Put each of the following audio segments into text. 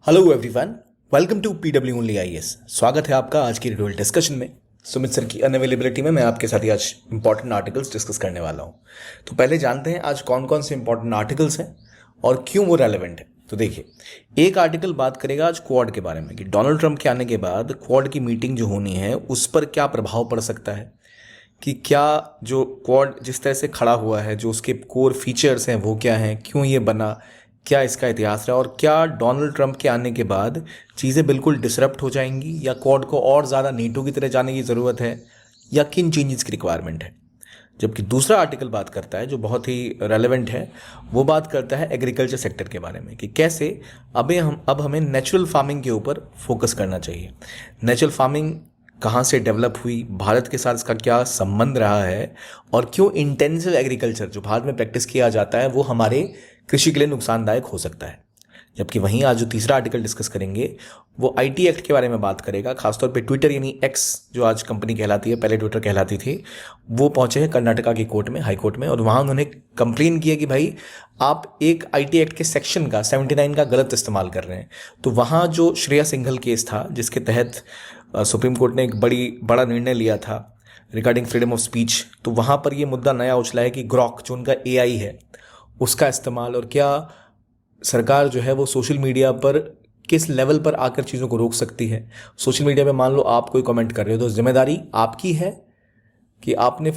Hello everyone, welcome to PW only IAS. स्वागत है आपका आज की रिडल डिस्कशन में। सुमित सर की अनअवेलेबिलिटी में मैं आपके साथ ही आज इंपॉर्टेंट आर्टिकल्स डिस्कस करने वाला हूं। तो पहले जानते हैं आज कौन कौन से इंपॉर्टेंट आर्टिकल्स हैं और क्यों वो रेलेवेंट है। तो देखिए, एक आर्टिकल बात करेगा आज क्वाड के बारे में कि डोनाल्ड ट्रंप के आने के बाद क्वाड की मीटिंग जो होनी है उस पर क्या प्रभाव पड़ सकता है, कि क्या जो क्वाड जिस तरह से खड़ा हुआ है, जो उसके कोर फीचर्स हैं वो क्या हैं, क्यों ये बना, क्या इसका इतिहास रहा, और क्या डोनाल्ड ट्रंप के आने के बाद चीज़ें बिल्कुल डिसरप्ट हो जाएंगी या क्वाड को और ज़्यादा नेटो की तरह जाने की ज़रूरत है, या किन चेंजेस की रिक्वायरमेंट है। जबकि दूसरा आर्टिकल बात करता है जो बहुत ही रेलेवेंट है, वो बात करता है एग्रीकल्चर सेक्टर के बारे में कि कैसे अब हमें नेचुरल फार्मिंग के ऊपर फोकस करना चाहिए। नेचुरल फार्मिंग कहाँ से डेवलप हुई, भारत के साथ इसका क्या संबंध रहा है, और क्यों इंटेंसिव एग्रीकल्चर जो भारत में प्रैक्टिस किया जाता है वो हमारे कृषि के लिए नुकसानदायक हो सकता है। जबकि वहीं आज जो तीसरा आर्टिकल डिस्कस करेंगे वो आईटी एक्ट के बारे में बात करेगा। खासतौर पे ट्विटर यानी एक्स जो आज कंपनी कहलाती है, पहले ट्विटर कहलाती थी, वो पहुंचे हैं कर्नाटका की कोर्ट में, हाई कोर्ट में, और वहां उन्होंने कंप्लेन किया कि भाई आप एक आईटी एक्ट के सेक्शन का 79 का गलत इस्तेमाल कर रहे हैं। तो वहाँ जो श्रेया सिंघल केस था जिसके तहत सुप्रीम कोर्ट ने एक बड़ा निर्णय लिया था रिगार्डिंग फ्रीडम ऑफ स्पीच, तो वहाँ पर ये मुद्दा नया उछला है कि ग्रॉक जो उनका एआई है उसका इस्तेमाल, और क्या सरकार जो है वो सोशल मीडिया पर किस लेवल पर आकर चीज़ों को रोक सकती है। सोशल मीडिया पे मान लो आप कोई कमेंट कर रहे हो तो जिम्मेदारी आपकी है कि आपने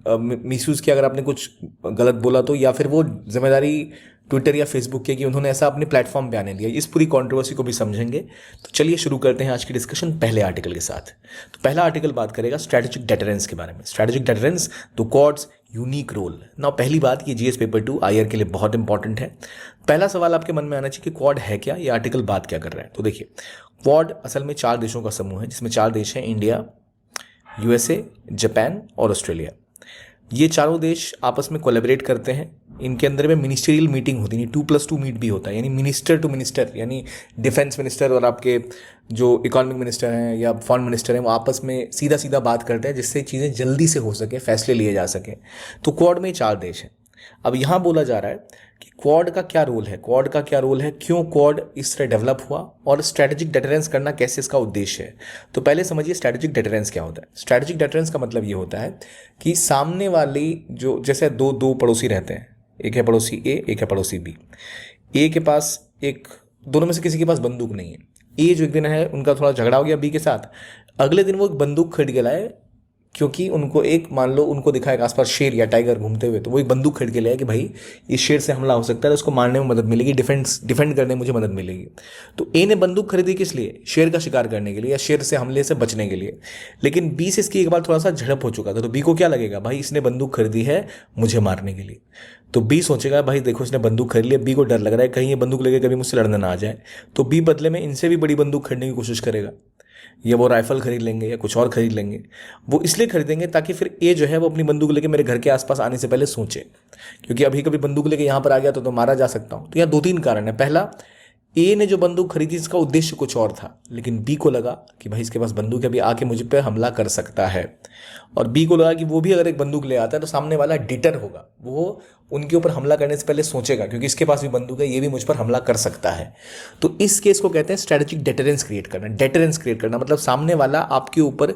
मिसयूज़ किया, अगर आपने कुछ गलत बोला तो, या फिर वो जिम्मेदारी ट्विटर या फेसबुक की कि उन्होंने ऐसा अपने प्लेटफॉर्म पे आने दिया। इस पूरी कंट्रोवर्सी को भी समझेंगे। तो चलिए शुरू करते हैं आज की डिस्कशन पहले आर्टिकल के साथ। तो पहला आर्टिकल बात करेगा स्ट्रेटेजिक डेटरेंस के बारे में। Strategic deterrence the Quad's unique role. ना पहली बात, ये जीएस पेपर 2 आईआर के लिए बहुत इंपॉर्टेंट है। पहला सवाल आपके मन में आना चाहिए कि क्वाड है क्या, ये आर्टिकल बात क्या कर रहा है। तो देखिए, क्वाड असल में 4 देशों का समूह है जिसमें 4 देश हैं, इंडिया, यूएसए, जापान और ऑस्ट्रेलिया। ये चारों देश आपस में कोलैबोरेट करते हैं। इनके अंदर में मिनिस्ट्रियल मीटिंग होती है, 2+2 मीट भी होता है, यानी मिनिस्टर टू मिनिस्टर, यानी डिफेंस मिनिस्टर और आपके जो इकोनॉमिक मिनिस्टर हैं या फॉरेन मिनिस्टर हैं वो आपस में सीधा सीधा बात करते हैं जिससे चीज़ें जल्दी से हो सके, फैसले लिए जा सकें। तो क्वाड में 4 देश हैं। अब यहाँ बोला जा रहा है कि क्वाड का क्या रोल है, क्वाड का क्या रोल है, क्यों क्वाड इस तरह डेवलप हुआ, और स्ट्रैटेजिक डेटरेंस करना कैसे इसका उद्देश्य है। तो पहले समझिए स्ट्रैटेजिक डेटरेंस क्या होता है। स्ट्रैटेजिक डेटरेंस का मतलब ये होता है कि सामने वाली जो, जैसे दो पड़ोसी रहते हैं, एक है पड़ोसी ए, एक है पड़ोसी बी। ए के पास दोनों में से किसी के पास बंदूक नहीं है। ए जो एक दिन है उनका थोड़ा झगड़ा हो गया बी के साथ, अगले दिन वो एक बंदूक खरीद के लाए, क्योंकि उनको मान लो उनको दिखा एक आसपास शेर या टाइगर घूमते हुए, तो वो एक बंदूक खरीद के लाया कि भाई इस शेर से हमला हो सकता है, उसको मारने में मदद मिलेगी, डिफेंड करने में मुझे मदद मिलेगी। तो ए ने बंदूक खरीदी किस लिए? शेर का शिकार करने के लिए या शेर से हमले से बचने के लिए। लेकिन बी से इसकी एक बार थोड़ा सा झड़प हो चुका था, तो बी को क्या लगेगा, भाई इसने बंदूक खरीदी है मुझे मारने के लिए। तो बी सोचेगा भाई देखो इसने बंदूक खरीद लिया, बी को डर लग रहा है कहीं ये बंदूक लेके कभी मुझसे लड़ने ना आ जाए, तो बी बदले में इनसे भी बड़ी बंदूक खरीदने की कोशिश करेगा, या वो राइफल खरीद लेंगे या कुछ और खरीद लेंगे। वो इसलिए खरीदेंगे ताकि फिर ए जो है वो अपनी बंदूक लेके मेरे घर के आसपास आने से पहले सोचे, क्योंकि अभी कभी बंदूक लेके यहाँ पर आ गया तो मारा जा सकता हूँ। तो यहाँ 2-3 कारण है। पहला, ए ने जो बंदूक खरीदी इसका उद्देश्य कुछ और था, लेकिन बी को लगा कि भाई इसके पास बंदूक है, अभी आके मुझ पर हमला कर सकता है। और बी को लगा कि वो भी अगर एक बंदूक ले आता है तो सामने वाला डिटर होगा, वो उनके ऊपर हमला करने से पहले सोचेगा क्योंकि इसके पास भी बंदूक है, ये भी मुझ पर हमला कर सकता है। तो इस केस को कहते हैं स्ट्रेटेजिक डेटरेंस क्रिएट करना। डेटरेंस क्रिएट करना मतलब सामने वाला आपके ऊपर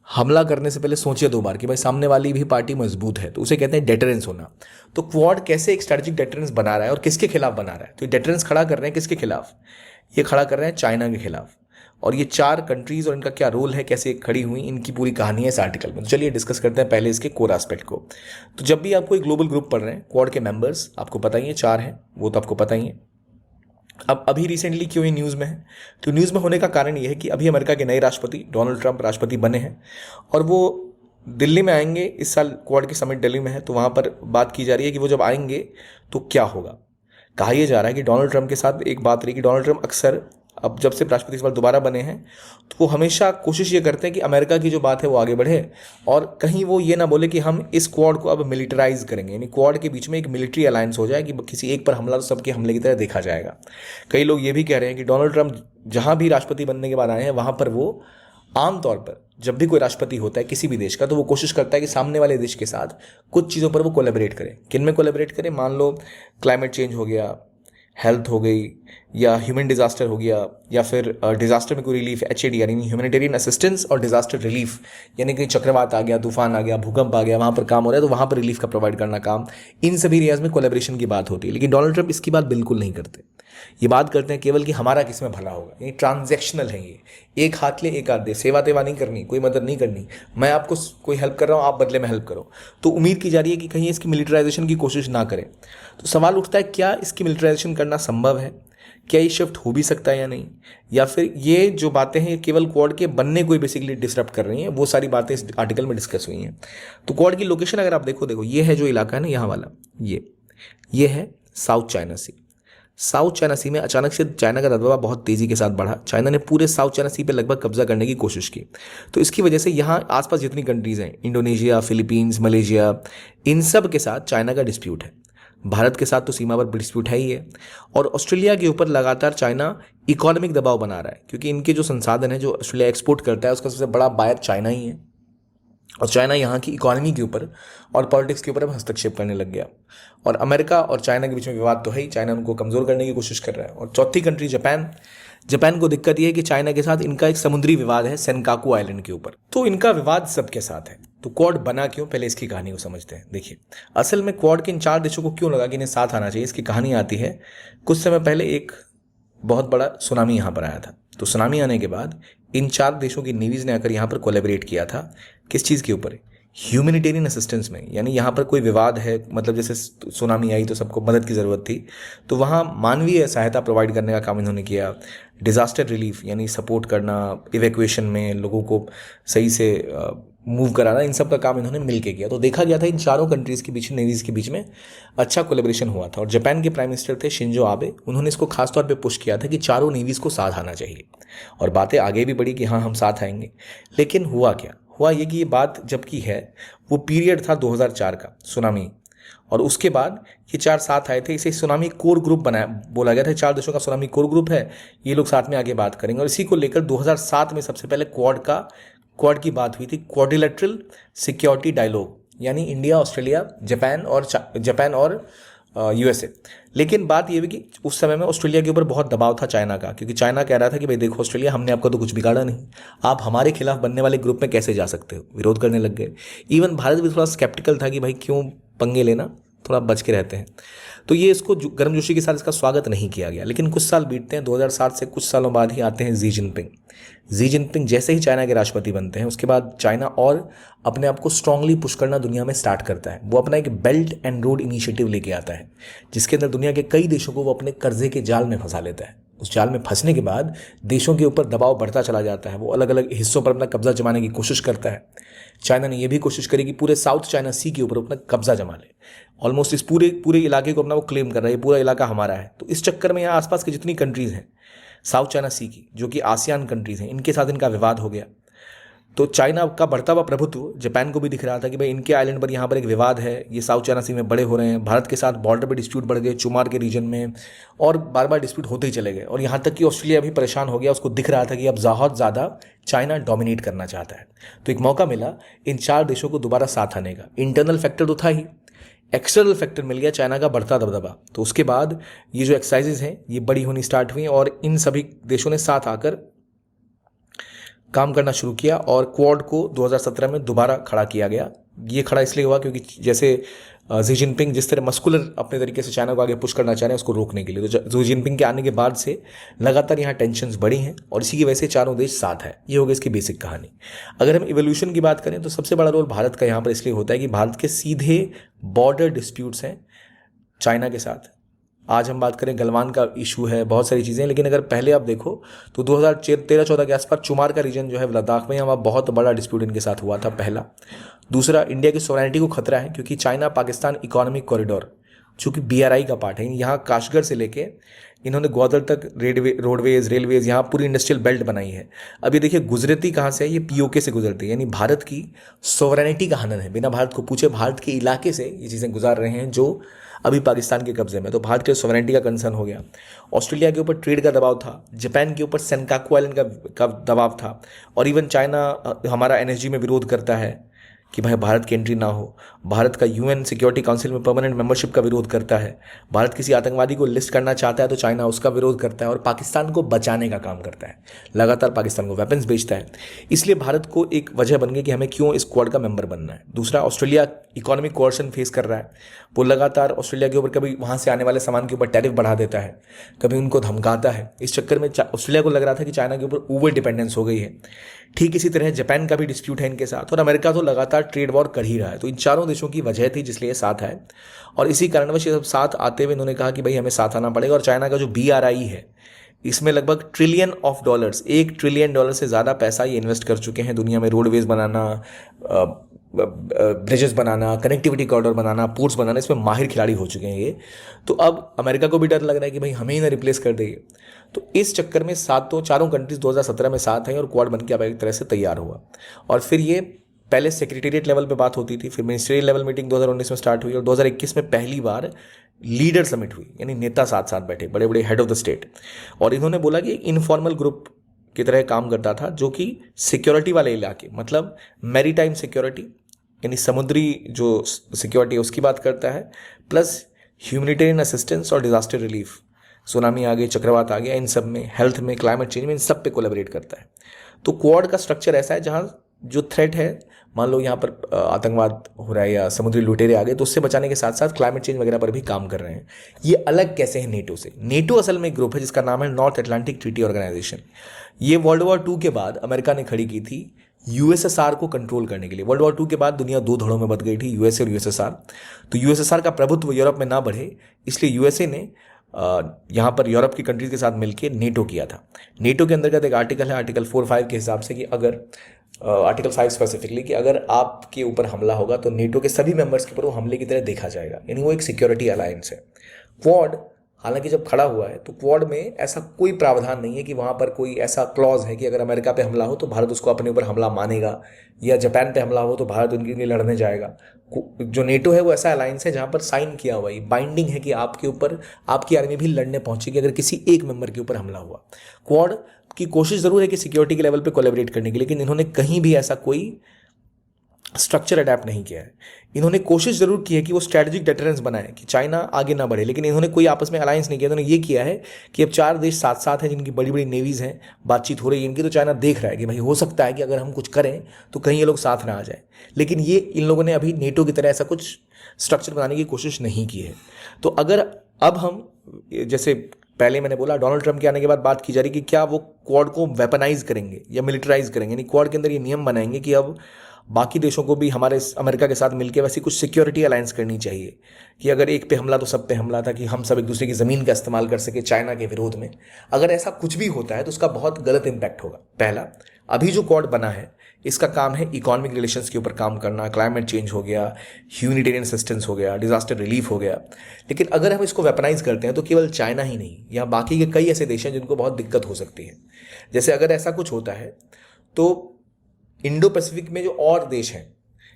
हमला करने से पहले सोचे 2 बार कि भाई सामने वाली भी पार्टी मजबूत है, तो उसे कहते हैं डेटरेंस होना। तो क्वाड कैसे एक स्ट्रेटेजिक डेटरेंस बना रहा है और किसके खिलाफ बना रहा है? तो डेटरेंस खड़ा कर रहे हैं किसके खिलाफ? ये खड़ा कर रहे हैं चाइना के खिलाफ। और ये 4 कंट्रीज और इनका क्या रोल है, कैसे खड़ी हुई, इनकी पूरी कहानी है इस आर्टिकल में। तो चलिए डिस्कस करते हैं पहले इसके कोर एस्पेक्ट को। तो जब भी आप कोई ग्लोबल ग्रुप पढ़ रहे हैं, क्वाड के मेंबर्स आपको पता ही है 4 हैं, वो तो आपको पता ही है। अब अभी रिसेंटली क्यों ये न्यूज़ में है? तो न्यूज़ में होने का कारण ये है कि अभी अमेरिका के नए राष्ट्रपति डोनाल्ड ट्रंप राष्ट्रपति बने हैं और वो दिल्ली में आएंगे। इस साल क्वाड की समिट दिल्ली में है, तो वहाँ पर बात की जा रही है कि वो जब आएंगे तो क्या होगा। कहा यह जा रहा है कि डोनाल्ड ट्रंप के साथ एक बात रही कि डोनाल्ड ट्रंप अक्सर, अब जब से राष्ट्रपति इस बार दोबारा बने हैं, तो वो हमेशा कोशिश ये करते हैं कि अमेरिका की जो बात है वो आगे बढ़े और कहीं वो ये ना बोले कि हम इस क्वाड को अब मिलिटराइज करेंगे, यानी क्वाड के बीच में एक मिलिट्री अलायंस हो जाए कि किसी एक पर हमला तो सबके हमले की तरह देखा जाएगा। कई लोग ये भी कह रहे हैं कि डोनाल्ड ट्रंप जहाँ भी राष्ट्रपति बनने के बाद आए हैं वहाँ पर वो आमतौर पर जब भी कोई राष्ट्रपति होता है किसी भी देश का, तो वो कोशिश करता है कि सामने वाले देश के साथ कुछ चीज़ों पर वो कोलैबोरेट करे। किन में कोलैबोरेट करे? मान लो क्लाइमेट चेंज हो गया, हेल्थ हो गई, या ह्यूमन डिजास्टर हो गया, या फिर डिजास्टर में कोई रिलीफ, HAD यानी ह्यूमैनिटेरियन असिस्टेंस और डिजास्टर रिलीफ, यानी कि चक्रवात आ गया, तूफान आ गया, भूकंप आ गया, वहाँ पर काम हो रहा है तो वहाँ पर रिलीफ का प्रोवाइड करना काम, इन सभी एरियाज में कोलेब्रेशन की बात होती है। लेकिन डोनाल्ड ट्रंप इसकी बात बिल्कुल नहीं करते। ये बात करते हैं केवल कि हमारा किस में भला होगा। ये ट्रांजैक्शनल है, ये एक हाथ ले एक हाथ दे, सेवा तेवा नहीं करनी, कोई मदद नहीं करनी, मैं आपको कोई हेल्प कर रहा हूँ, आप बदले में हेल्प करो। तो उम्मीद की जा रही है कि कहीं इसकी मिलिटराइजेशन की कोशिश ना करें। तो सवाल उठता है, क्या इसकी मिलिटराइजेशन करना संभव है? क्या ये शिफ्ट हो भी सकता है या नहीं? या फिर ये जो बातें हैं केवल क्वाड के बनने को ही बेसिकली डिस्टर्ब कर रही हैं? वो सारी बातें इस आर्टिकल में डिस्कस हुई हैं। तो क्वाड की लोकेशन अगर आप देखो ये है जो इलाका है ना, यहाँ वाला, ये है साउथ चाइना सी। साउथ चाइना सी में अचानक से चाइना का दबदबा बहुत तेजी के साथ बढ़ा। चाइना ने पूरे साउथ चाइना सी पे लगभग कब्जा करने की कोशिश की। तो इसकी वजह से यहाँ आसपास जितनी कंट्रीज हैं, इंडोनेशिया, फिलीपींस, मलेशिया, इन सब के साथ चाइना का डिस्प्यूट है। भारत के साथ तो सीमा पर डिस्प्यूट है ही है। और ऑस्ट्रेलिया के ऊपर लगातार चाइना इकोनॉमिक दबाव बना रहा है, क्योंकि इनके जो संसाधन है जो ऑस्ट्रेलिया एक्सपोर्ट करता है उसका सबसे बड़ा बायर चाइना ही है। और चाइना यहाँ की इकोनॉमी के ऊपर और पॉलिटिक्स के ऊपर अब हस्तक्षेप करने लग गया। और अमेरिका और चाइना के बीच में विवाद तो है ही, चाइना उनको कमज़ोर करने की कोशिश कर रहा है। और चौथी कंट्री जापान। जापान को दिक्कत यह है कि चाइना के साथ इनका एक समुद्री विवाद है सेनकाकू आइलैंड के ऊपर। तो इनका विवाद सबके साथ है। तो क्वाड बना क्यों, पहले इसकी कहानी को समझते हैं। देखिए, असल में क्वाड के इन 4 देशों को क्यों लगा कि इन्हें साथ आना चाहिए, इसकी कहानी आती है। कुछ समय पहले एक बहुत बड़ा सुनामी यहाँ पर आया था। तो सुनामी आने के बाद इन 4 देशों की नेवीज ने आकर यहाँ पर कोलैबोरेट किया था। किस चीज़ के ऊपर? ह्यूमैनिटेरियन असिस्टेंस में। यानी यहाँ पर कोई विवाद है, मतलब जैसे सुनामी आई तो सबको मदद की ज़रूरत थी, तो वहाँ मानवीय सहायता प्रोवाइड करने का काम इन्होंने किया। डिज़ास्टर रिलीफ यानी सपोर्ट करना, इवैक्यूएशन में लोगों को सही से मूव कराना, इन सब का काम इन्होंने मिल के किया। तो देखा गया था इन चारों कंट्रीज़ के बीच, नेवीज़ के बीच में अच्छा कोलेब्रेशन हुआ था। और जापान के प्राइम मिनिस्टर थे शिंजो आबे, उन्होंने इसको खासतौर पे पुश किया था कि चारों नेवीज़ को साथ आना चाहिए। और बातें आगे भी बढ़ी कि हाँ हम साथ आएंगे। लेकिन हुआ क्या? हुआ ये कि ये बात जबकि है, वो पीरियड था 2004 का सुनामी, और उसके बाद ये 4 साथ आए थे। इसे सुनामी कोर ग्रुप बनाया, बोला गया था 4 देशों का सुनामी कोर ग्रुप है, ये लोग साथ में आगे बात करेंगे। और इसी को लेकर 2007 में सबसे पहले क्वाड की बात हुई थी, क्वाड्रिलेटरल सिक्योरिटी डायलॉग, यानी इंडिया, ऑस्ट्रेलिया, जापान और USA। लेकिन बात ये भी कि उस समय में ऑस्ट्रेलिया के ऊपर बहुत दबाव था चाइना का, क्योंकि चाइना कह रहा था कि भाई देखो ऑस्ट्रेलिया, हमने आपका तो कुछ बिगाड़ा नहीं, आप हमारे खिलाफ बनने वाले ग्रुप में कैसे जा सकते हो, विरोध करने लग गए। इवन भारत भी थोड़ा स्केप्टिकल था कि भाई क्यों पंगे लेना, थोड़ा बच के रहते हैं। तो ये इसको गर्मजोशी के साथ इसका स्वागत नहीं किया गया। लेकिन कुछ साल बीतते हैं, 2007 से कुछ सालों बाद ही आते हैं जी जिनपिंग जैसे ही चाइना के राष्ट्रपति बनते हैं, उसके बाद चाइना और अपने आप को स्ट्रांगली पुश करना दुनिया में स्टार्ट करता है। वो अपना एक बेल्ट एंड रोड इनिशिएटिव लेके आता है, जिसके अंदर दुनिया के कई देशों को वो अपने कर्जे के जाल में फंसा लेता है। उस जाल में फंसने के बाद देशों के ऊपर दबाव बढ़ता चला जाता है, वो अलग अलग हिस्सों पर अपना कब्जा जमाने की कोशिश करता है। चाइना ने यह भी कोशिश करी कि पूरे साउथ चाइना सी के ऊपर अपना कब्जा जमा ले। ऑलमोस्ट इस पूरे इलाके को अपना वो क्लेम कर रहा है, ये पूरा इलाका हमारा है। तो इस चक्कर में यहाँ आसपास की जितनी कंट्रीज़ हैं साउथ चाइना सी की, जो कि आसियान कंट्रीज़ हैं, इनके साथ इनका विवाद हो गया। तो चाइना का बढ़ता हुआ प्रभुत्व जापान को भी दिख रहा था कि भाई इनके आइलैंड पर यहाँ पर एक विवाद है, ये साउथ चाइना सी में बड़े हो रहे हैं। भारत के साथ बॉर्डर पर डिस्प्यूट बढ़ गए, चुमार के रीजन में, और बार बार डिस्प्यूट होते ही चले गए। और यहाँ तक कि ऑस्ट्रेलिया भी परेशान हो गया, उसको दिख रहा था कि अब बहुत ज़्यादा चाइना डोमिनेट करना चाहता है। तो एक मौका मिला इन 4 देशों को दोबारा साथ आने का। इंटरनल फैक्टर तो था ही, एक्सटर्नल फैक्टर मिल गया, चाइना का बढ़ता दबदबा। तो उसके बाद ये जो एक्सरसाइजेज हैं ये बड़ी होनी स्टार्ट हुई, और इन सभी देशों ने साथ आकर काम करना शुरू किया। और क्वाड को 2017 में दोबारा खड़ा किया गया। ये खड़ा इसलिए हुआ क्योंकि जैसे जी जिनपिंग जिस तरह मस्कुलर अपने तरीके से चाइना को आगे पुश करना चाह रहे हैं उसको रोकने के लिए, तो जी जिनपिंग के आने के बाद से लगातार यहाँ टेंशन्स बढ़ी हैं, और इसी की वजह से चारों देश साथ है। ये हो गई इसकी बेसिक कहानी। अगर हम इवोल्यूशन की बात करें तो सबसे बड़ा रोल भारत का यहाँ पर इसलिए होता है कि भारत के सीधे बॉर्डर डिस्प्यूट्स हैं चाइना के साथ। आज हम बात करें गलवान का इशू है, बहुत सारी चीज़ें। लेकिन अगर पहले आप देखो तो 2013-14 के आसपास चुमार का रीजन जो है लद्दाख में, यहाँ बहुत बड़ा डिस्प्यूट इनके साथ हुआ था, पहला। दूसरा, इंडिया की सॉवरेनिटी को खतरा है, क्योंकि चाइना पाकिस्तान इकोनॉमिक कॉरिडोर चूँकि BRI का पार्ट है, यहाँ काशगढ़ से लेके इन्होंने ग्वादर तक रोडवेज, रेलवेज, यहाँ पूरी इंडस्ट्रियल बेल्ट बनाई है। अब ये देखिए गुजरती कहाँ से है, ये POK से गुजरती है, यानी भारत की सॉवरेनिटी का हनन है। बिना भारत को पूछे भारत के इलाके से ये चीज़ें गुजार रहे हैं जो अभी पाकिस्तान के कब्जे में। तो भारत के सॉवरेनिटी का कंसर्न हो गया। ऑस्ट्रेलिया के ऊपर ट्रेड का दबाव था, जापान के ऊपर सेनकाकू आइलैंड का दबाव था, और इवन चाइना हमारा NSG में विरोध करता है, कि भाई भारत की एंट्री ना हो, भारत का यूएन सिक्योरिटी काउंसिल में परमानेंट मेंबरशिप का विरोध करता है, भारत किसी आतंकवादी को लिस्ट करना चाहता है तो चाइना उसका विरोध करता है और पाकिस्तान को बचाने का काम करता है, लगातार पाकिस्तान को वेपन्स बेचता है। इसलिए भारत को एक वजह बन गई कि हमें क्यों इस क्वाड का मेंबर बनना है। दूसरा, ऑस्ट्रेलिया इकोनॉमिक कोर्शन फेस कर रहा है, वो लगातार ऑस्ट्रेलिया के ऊपर कभी वहाँ से आने वाले सामान के ऊपर टैरिफ बढ़ा देता है, कभी उनको धमकाता है। इस चक्कर में ऑस्ट्रेलिया को लग रहा था कि चाइना के ऊपर ओवर डिपेंडेंस हो गई है। ठीक इसी तरह जापान का भी डिस्प्यूट है इनके साथ, और अमेरिका तो लगातार ट्रेड वॉर कर ही रहा है। तो इन चारों देशों की वजह थी जिसलिए साथ आए, और इसी कारणवश ये सब साथ आते हुए इन्होंने कहा कि भाई हमें साथ आना पड़ेगा। और चाइना का जो BRI है, इसमें लगभग $1 ट्रिलियन, $1 ट्रिलियन से ज़्यादा पैसा ये इन्वेस्ट कर चुके हैं दुनिया में। रोडवेज बनाना, ब्रिजेस बनाना, कनेक्टिविटी कॉरिडोर बनाना, पोर्ट्स बनाना, इसमें माहिर खिलाड़ी हो चुके हैं ये। तो अब अमेरिका को भी डर लग रहा है कि भाई हमें ही ना रिप्लेस कर देंगे। तो इस चक्कर में चारों कंट्रीज 2017 में साथ हैं और क्वाड बन के अब एक तरह से तैयार हुआ। और फिर ये पहले सेक्रेटेरिएट लेवल पे बात होती थी, फिर मिनिस्ट्रियल लेवल मीटिंग 2019 में स्टार्ट हुई, और 2021 में पहली बार लीडर समिट हुई, यानी नेता साथ साथ बैठे, बड़े बड़े हेड ऑफ द स्टेट। और इन्होंने बोला कि इनफॉर्मल ग्रुप की तरह काम करता था जो कि सिक्योरिटी वाले इलाके, मतलब मैरीटाइम सिक्योरिटी यानी समुद्री जो सिक्योरिटी है उसकी बात करता है, प्लस ह्यूमैनिटेरियन असिस्टेंस और डिजास्टर रिलीफ, सुनामी आ गई, चक्रवात आ गया, इन सब में, हेल्थ में, क्लाइमेट चेंज में, इन सब पे कोलैबोरेट करता है। तो क्वाड का स्ट्रक्चर ऐसा है जहाँ जो थ्रेट है, मान लो यहाँ पर आतंकवाद हो रहा है या समुद्री लुटेरे आ गए, तो उससे बचाने के साथ साथ क्लाइमेट चेंज वगैरह पर भी काम कर रहे हैं। ये अलग कैसे है नेटो से? नेटो असल में एक ग्रुप है जिसका नाम है नॉर्थ अटलांटिक ट्रीटी ऑर्गेनाइजेशन। ये वर्ल्ड वॉर 2 के बाद अमेरिका ने खड़ी की थी USSR को कंट्रोल करने के लिए। वर्ल्ड वॉर 2 के बाद दुनिया 2 धड़ों में बंट गई थी, USA और USSR। तो USSR का प्रभुत्व यूरोप में ना बढ़े, इसलिए USA ने यहाँ पर यूरोप की कंट्रीज के साथ मिलकर नेटो किया था। नेटो के अंतर्गत एक आर्टिकल है, आर्टिकल 4-5 के हिसाब से, कि अगर आर्टिकल 5 स्पेसिफिकली, कि अगर आपके ऊपर हमला होगा तो नेटो के सभी मेंबर्स के ऊपर वो हमले की तरह देखा जाएगा, यानी वो एक सिक्योरिटी अलायंस है। क्वाड हालांकि जब खड़ा हुआ है तो क्वाड में ऐसा कोई प्रावधान नहीं है कि वहाँ पर कोई ऐसा क्लॉज है कि अगर अमेरिका पे हमला हो तो भारत उसको अपने ऊपर हमला मानेगा, या जापान पे हमला हो तो भारत उनके लिए लड़ने जाएगा। जो नेटो है वो ऐसा अलायंस है जहाँ पर साइन किया हुआ है, बाइंडिंग है कि आपके ऊपर आपकी आर्मी भी लड़ने पहुंचेगी अगर किसी एक मेंबर के ऊपर हमला हुआ। क्वाड की कोशिश जरूर है कि सिक्योरिटी के लेवल पे कोलैबोरेट करने की, लेकिन इन्होंने कहीं भी ऐसा कोई स्ट्रक्चर अडेप्ट नहीं किया है। इन्होंने कोशिश जरूर की है कि वो स्ट्रैटेजिक डेटरेंस बनाए कि चाइना आगे ना बढ़े, लेकिन इन्होंने कोई आपस में अलायंस नहीं किया। इन्होंने ये किया है कि अब 4 देश साथ साथ हैं जिनकी बड़ी बड़ी नेवीज हैं, बातचीत हो रही है इनकी, तो चाइना देख रहा है कि भाई हो सकता है कि अगर हम कुछ करें तो कहीं ये लोग साथ ना आ जाए। लेकिन ये इन लोगों ने अभी नेटो की तरह ऐसा कुछ स्ट्रक्चर बनाने की कोशिश नहीं की है। तो अगर अब हम, जैसे पहले मैंने बोला डोनाल्ड ट्रंप के आने के बाद बात की जा रही कि क्या वो क्वाड को वेपनाइज करेंगे या मिलिटराइज करेंगे, यानी क्वाड के अंदर ये नियम बनाएंगे कि अब बाकी देशों को भी हमारे अमेरिका के साथ मिलकर वैसी कुछ सिक्योरिटी अलायंस करनी चाहिए कि अगर एक पे हमला तो सब पे हमला, था कि हम सब एक दूसरे की ज़मीन का इस्तेमाल कर सके चाइना के विरोध में। अगर ऐसा कुछ भी होता है तो उसका बहुत गलत इंपैक्ट होगा। पहला, अभी जो क्वाड बना है इसका काम है इकोनॉमिक रिलेशंस के ऊपर काम करना, क्लाइमेट चेंज हो गया, ह्यूमैनिटेरियन असिस्टेंस हो गया, डिजास्टर रिलीफ हो गया। लेकिन अगर हम इसको वेपनाइज करते हैं तो केवल चाइना ही नहीं, यहाँ बाकी के कई ऐसे देश हैं जिनको बहुत दिक्कत हो सकती है। जैसे अगर ऐसा कुछ होता है तो इंडो पैसिफिक में जो और देश हैं,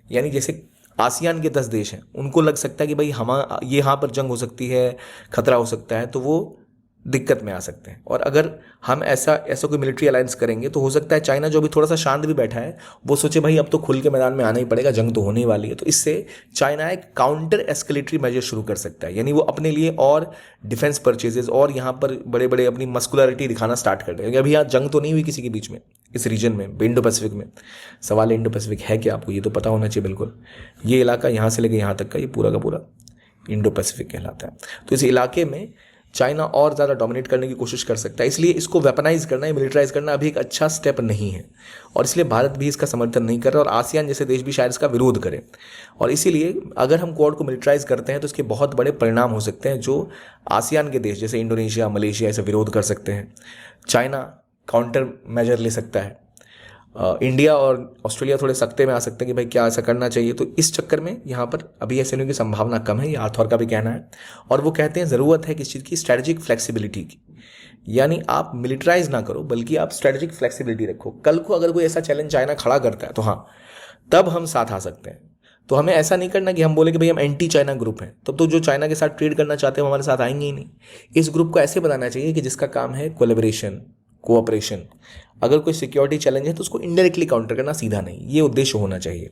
यानी जैसे आसियान के 10 देश हैं, उनको लग सकता है कि भाई ये यहाँ पर जंग हो सकती है, खतरा हो सकता है, तो वो दिक्कत में आ सकते हैं। और अगर हम ऐसा कोई मिलिट्री अलायंस करेंगे तो हो सकता है चाइना जो अभी थोड़ा सा शांत भी बैठा है वो सोचे भाई अब तो खुल के मैदान में आना ही पड़ेगा, जंग तो होने ही वाली है। तो इससे चाइना एक काउंटर एस्केलेटरी मेजर शुरू कर सकता है, यानी वो अपने लिए और डिफेंस परचेजेस और यहाँ पर बड़े बड़े अपनी मस्कुलरिटी दिखाना स्टार्ट कर देगा। क्योंकि अभी यहाँ जंग तो नहीं हुई किसी के बीच में इस रीजन में, इंडो पैसिफिक में। सवाल है इंडो पैसिफिक है क्या, आपको ये तो पता होना चाहिए बिल्कुल। ये इलाका यहाँ से लेकर यहाँ तक का ये पूरा का पूरा इंडो पैसिफिक कहलाता है। तो इस इलाके में चाइना और ज़्यादा डोमिनेट करने की कोशिश कर सकता है, इसलिए इसको वेपनाइज करना या मिलिटराइज करना अभी एक अच्छा स्टेप नहीं है, और इसलिए भारत भी इसका समर्थन नहीं कर रहा और आसियान जैसे देश भी शायद इसका विरोध करें। और इसीलिए अगर हम क्वाड को मिलिटराइज करते हैं तो इसके बहुत बड़े परिणाम हो सकते हैं जो आसियान के देश जैसे इंडोनेशिया, मलेशिया ऐसे विरोध कर सकते हैं। चाइना काउंटर मेजर ले सकता है, इंडिया और ऑस्ट्रेलिया थोड़े सख्ते में आ सकते हैं कि भाई क्या ऐसा करना चाहिए। तो इस चक्कर में यहाँ पर अभी ऐसे होने की संभावना कम है, ये आर्थर का भी कहना है। और वो कहते हैं ज़रूरत है किस चीज़ की, स्ट्रेटेजिक फ्लेक्सिबिलिटी की, यानी आप मिलिटराइज ना करो बल्कि आप स्ट्रेटेजिक फ्लेक्सिबिलिटी रखो। कल को अगर कोई ऐसा चैलेंज चाइना खड़ा करता है तो हाँ, तब हम साथ आ सकते हैं। तो हमें ऐसा नहीं करना कि हम बोले कि भाई हम एंटी चाइना ग्रुप हैं, तब तो जो चाइना के साथ ट्रेड करना चाहते हैं वो हमारे साथ आएंगे ही नहीं। इस ग्रुप को ऐसे बनाना चाहिए कि जिसका काम है कोलैबोरेशन, कोऑपरेशन। अगर कोई सिक्योरिटी चैलेंज है तो उसको इनडायरेक्टली काउंटर करना, सीधा नहीं, ये उद्देश्य होना चाहिए।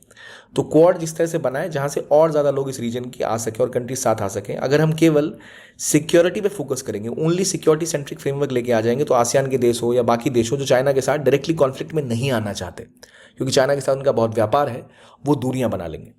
तो क्वाड जिस तरह से बना है जहाँ से और ज़्यादा लोग इस रीजन की आ सकें और कंट्रीज साथ आ सकें। अगर हम केवल सिक्योरिटी पे फोकस करेंगे, ओनली सिक्योरिटी सेंट्रिक फ्रेमवर्क लेके आ जाएंगे, तो आसियान के देश हो या बाकी देश हो जो चाइना के साथ डायरेक्टली कॉन्फ्लिक्ट में नहीं आना चाहते, क्योंकि चाइना के साथ उनका बहुत व्यापार है, वो दूरियां बना लेंगे।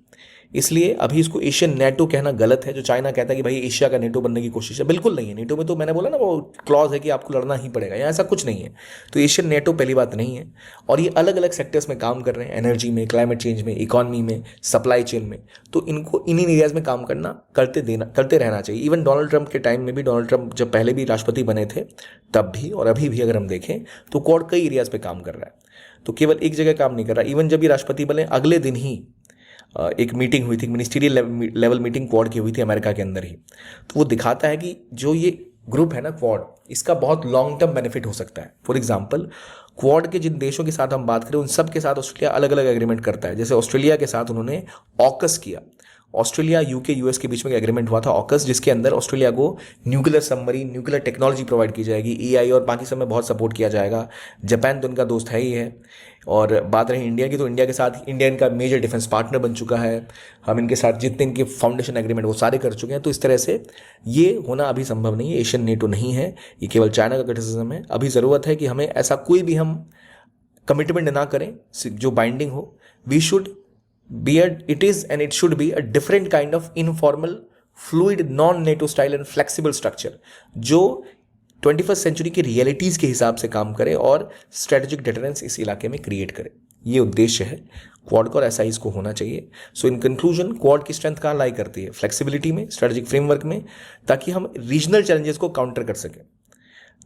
इसलिए अभी इसको एशियन नेटो कहना गलत है। जो चाइना कहता है कि भाई एशिया का नेटो बनने की कोशिश है, बिल्कुल नहीं है। नेटो में तो मैंने बोला ना वो क्लॉज है कि आपको लड़ना ही पड़ेगा, यहाँ ऐसा कुछ नहीं है। तो एशियन नेटो पहली बात नहीं है। और ये अलग अलग सेक्टर्स में काम कर रहे हैं, एनर्जी में, क्लाइमेट चेंज में, इकॉनमी में, सप्लाई चेन में। तो इनको इन्हीं एरियाज में काम करते रहना चाहिए। इवन डोनाल्ड ट्रंप के टाइम में भी, डोनाल्ड ट्रंप जब पहले भी राष्ट्रपति बने थे तब भी और अभी भी अगर हम देखें तो क्वाड कई एरियाज पे काम कर रहा है, तो केवल एक जगह काम नहीं कर रहा। इवन जब ये राष्ट्रपति बने अगले दिन ही एक मीटिंग हुई थी, मिनिस्टीरियल लेवल मीटिंग क्वाड की हुई थी अमेरिका के अंदर ही। तो वो दिखाता है कि जो ये ग्रुप है ना क्वाड, इसका बहुत लॉन्ग टर्म बेनिफिट हो सकता है। फॉर एग्जांपल, क्वाड के जिन देशों के साथ हम बात करें उन सब के साथ ऑस्ट्रेलिया अलग अलग एग्रीमेंट करता है। जैसे ऑस्ट्रेलिया के साथ उन्होंने ऑकस किया, ऑस्ट्रेलिया यूके यूएस के बीच में एग्रीमेंट हुआ था ऑकस, जिसके अंदर ऑस्ट्रेलिया को nuclear submarine, nuclear technology provide की जाएगी, एआई और बाकी सब में बहुत सपोर्ट किया जाएगा। जापान तो उनका दोस्त है ही है। और बात रही इंडिया की, तो इंडिया के साथ इंडिया इनका मेजर डिफेंस पार्टनर बन चुका है। हम इनके साथ जितने इनके फाउंडेशन एग्रीमेंट वो सारे कर चुके हैं। तो इस तरह से ये होना अभी संभव नहीं है। एशियन नेटो नहीं है, ये केवल चाइना का क्रिटिसिज्म है। अभी ज़रूरत है कि हमें ऐसा कोई भी हम कमिटमेंट ना करें जो बाइंडिंग हो। We should be it is and it should be a different kind of informal, fluid, non-NATO style and flexible structure जो 21st सेंचुरी की रियलिटीज़ के हिसाब से काम करे और स्ट्रेटेजिक डिटरेंस इस इलाके में क्रिएट करे। ये उद्देश्य है क्वाड का और ऐसा ही इसको होना चाहिए। सो इन कंक्लूजन, क्वाड की स्ट्रेंथ कहाँ लाई करती है? फ्लेक्सिबिलिटी में, स्ट्रेटेजिक फ्रेमवर्क में, ताकि हम रीजनल चैलेंजेस को काउंटर कर सकें,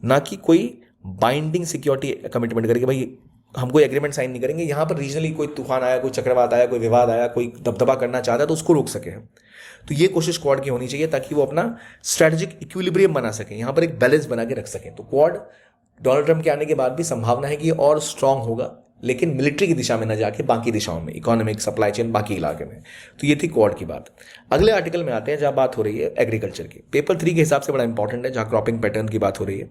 ना कि कोई बाइंडिंग सिक्योरिटी कमिटमेंट करके भाई हम कोई एग्रीमेंट साइन नहीं करेंगे। यहाँ पर रीजनली कोई तूफान आया, कोई चक्रवात आया, कोई विवाद आया, कोई दबदबा करना चाहता है तो उसको रोक सके। तो ये कोशिश क्वाड की होनी चाहिए ताकि वो अपना स्ट्रेटेजिक इक्विलिब्रियम बना सकें, यहाँ पर एक बैलेंस बना के रख सकें। तो क्वाड डोनाल्ड ट्रंप के आने के बाद भी संभावना है कि ये और स्ट्रांग होगा, लेकिन मिलिट्री की दिशा में न जाके बाकी दिशाओं में, इकोनॉमिक, सप्लाई चेन, बाकी इलाके में। तो ये थी क्वाड की बात। अगले आर्टिकल में आते हैं जहाँ बात हो रही है एग्रीकल्चर की। पेपर 3 के हिसाब से बड़ा इंपॉर्टेंट है, जहाँ क्रॉपिंग पैटर्न की बात हो रही है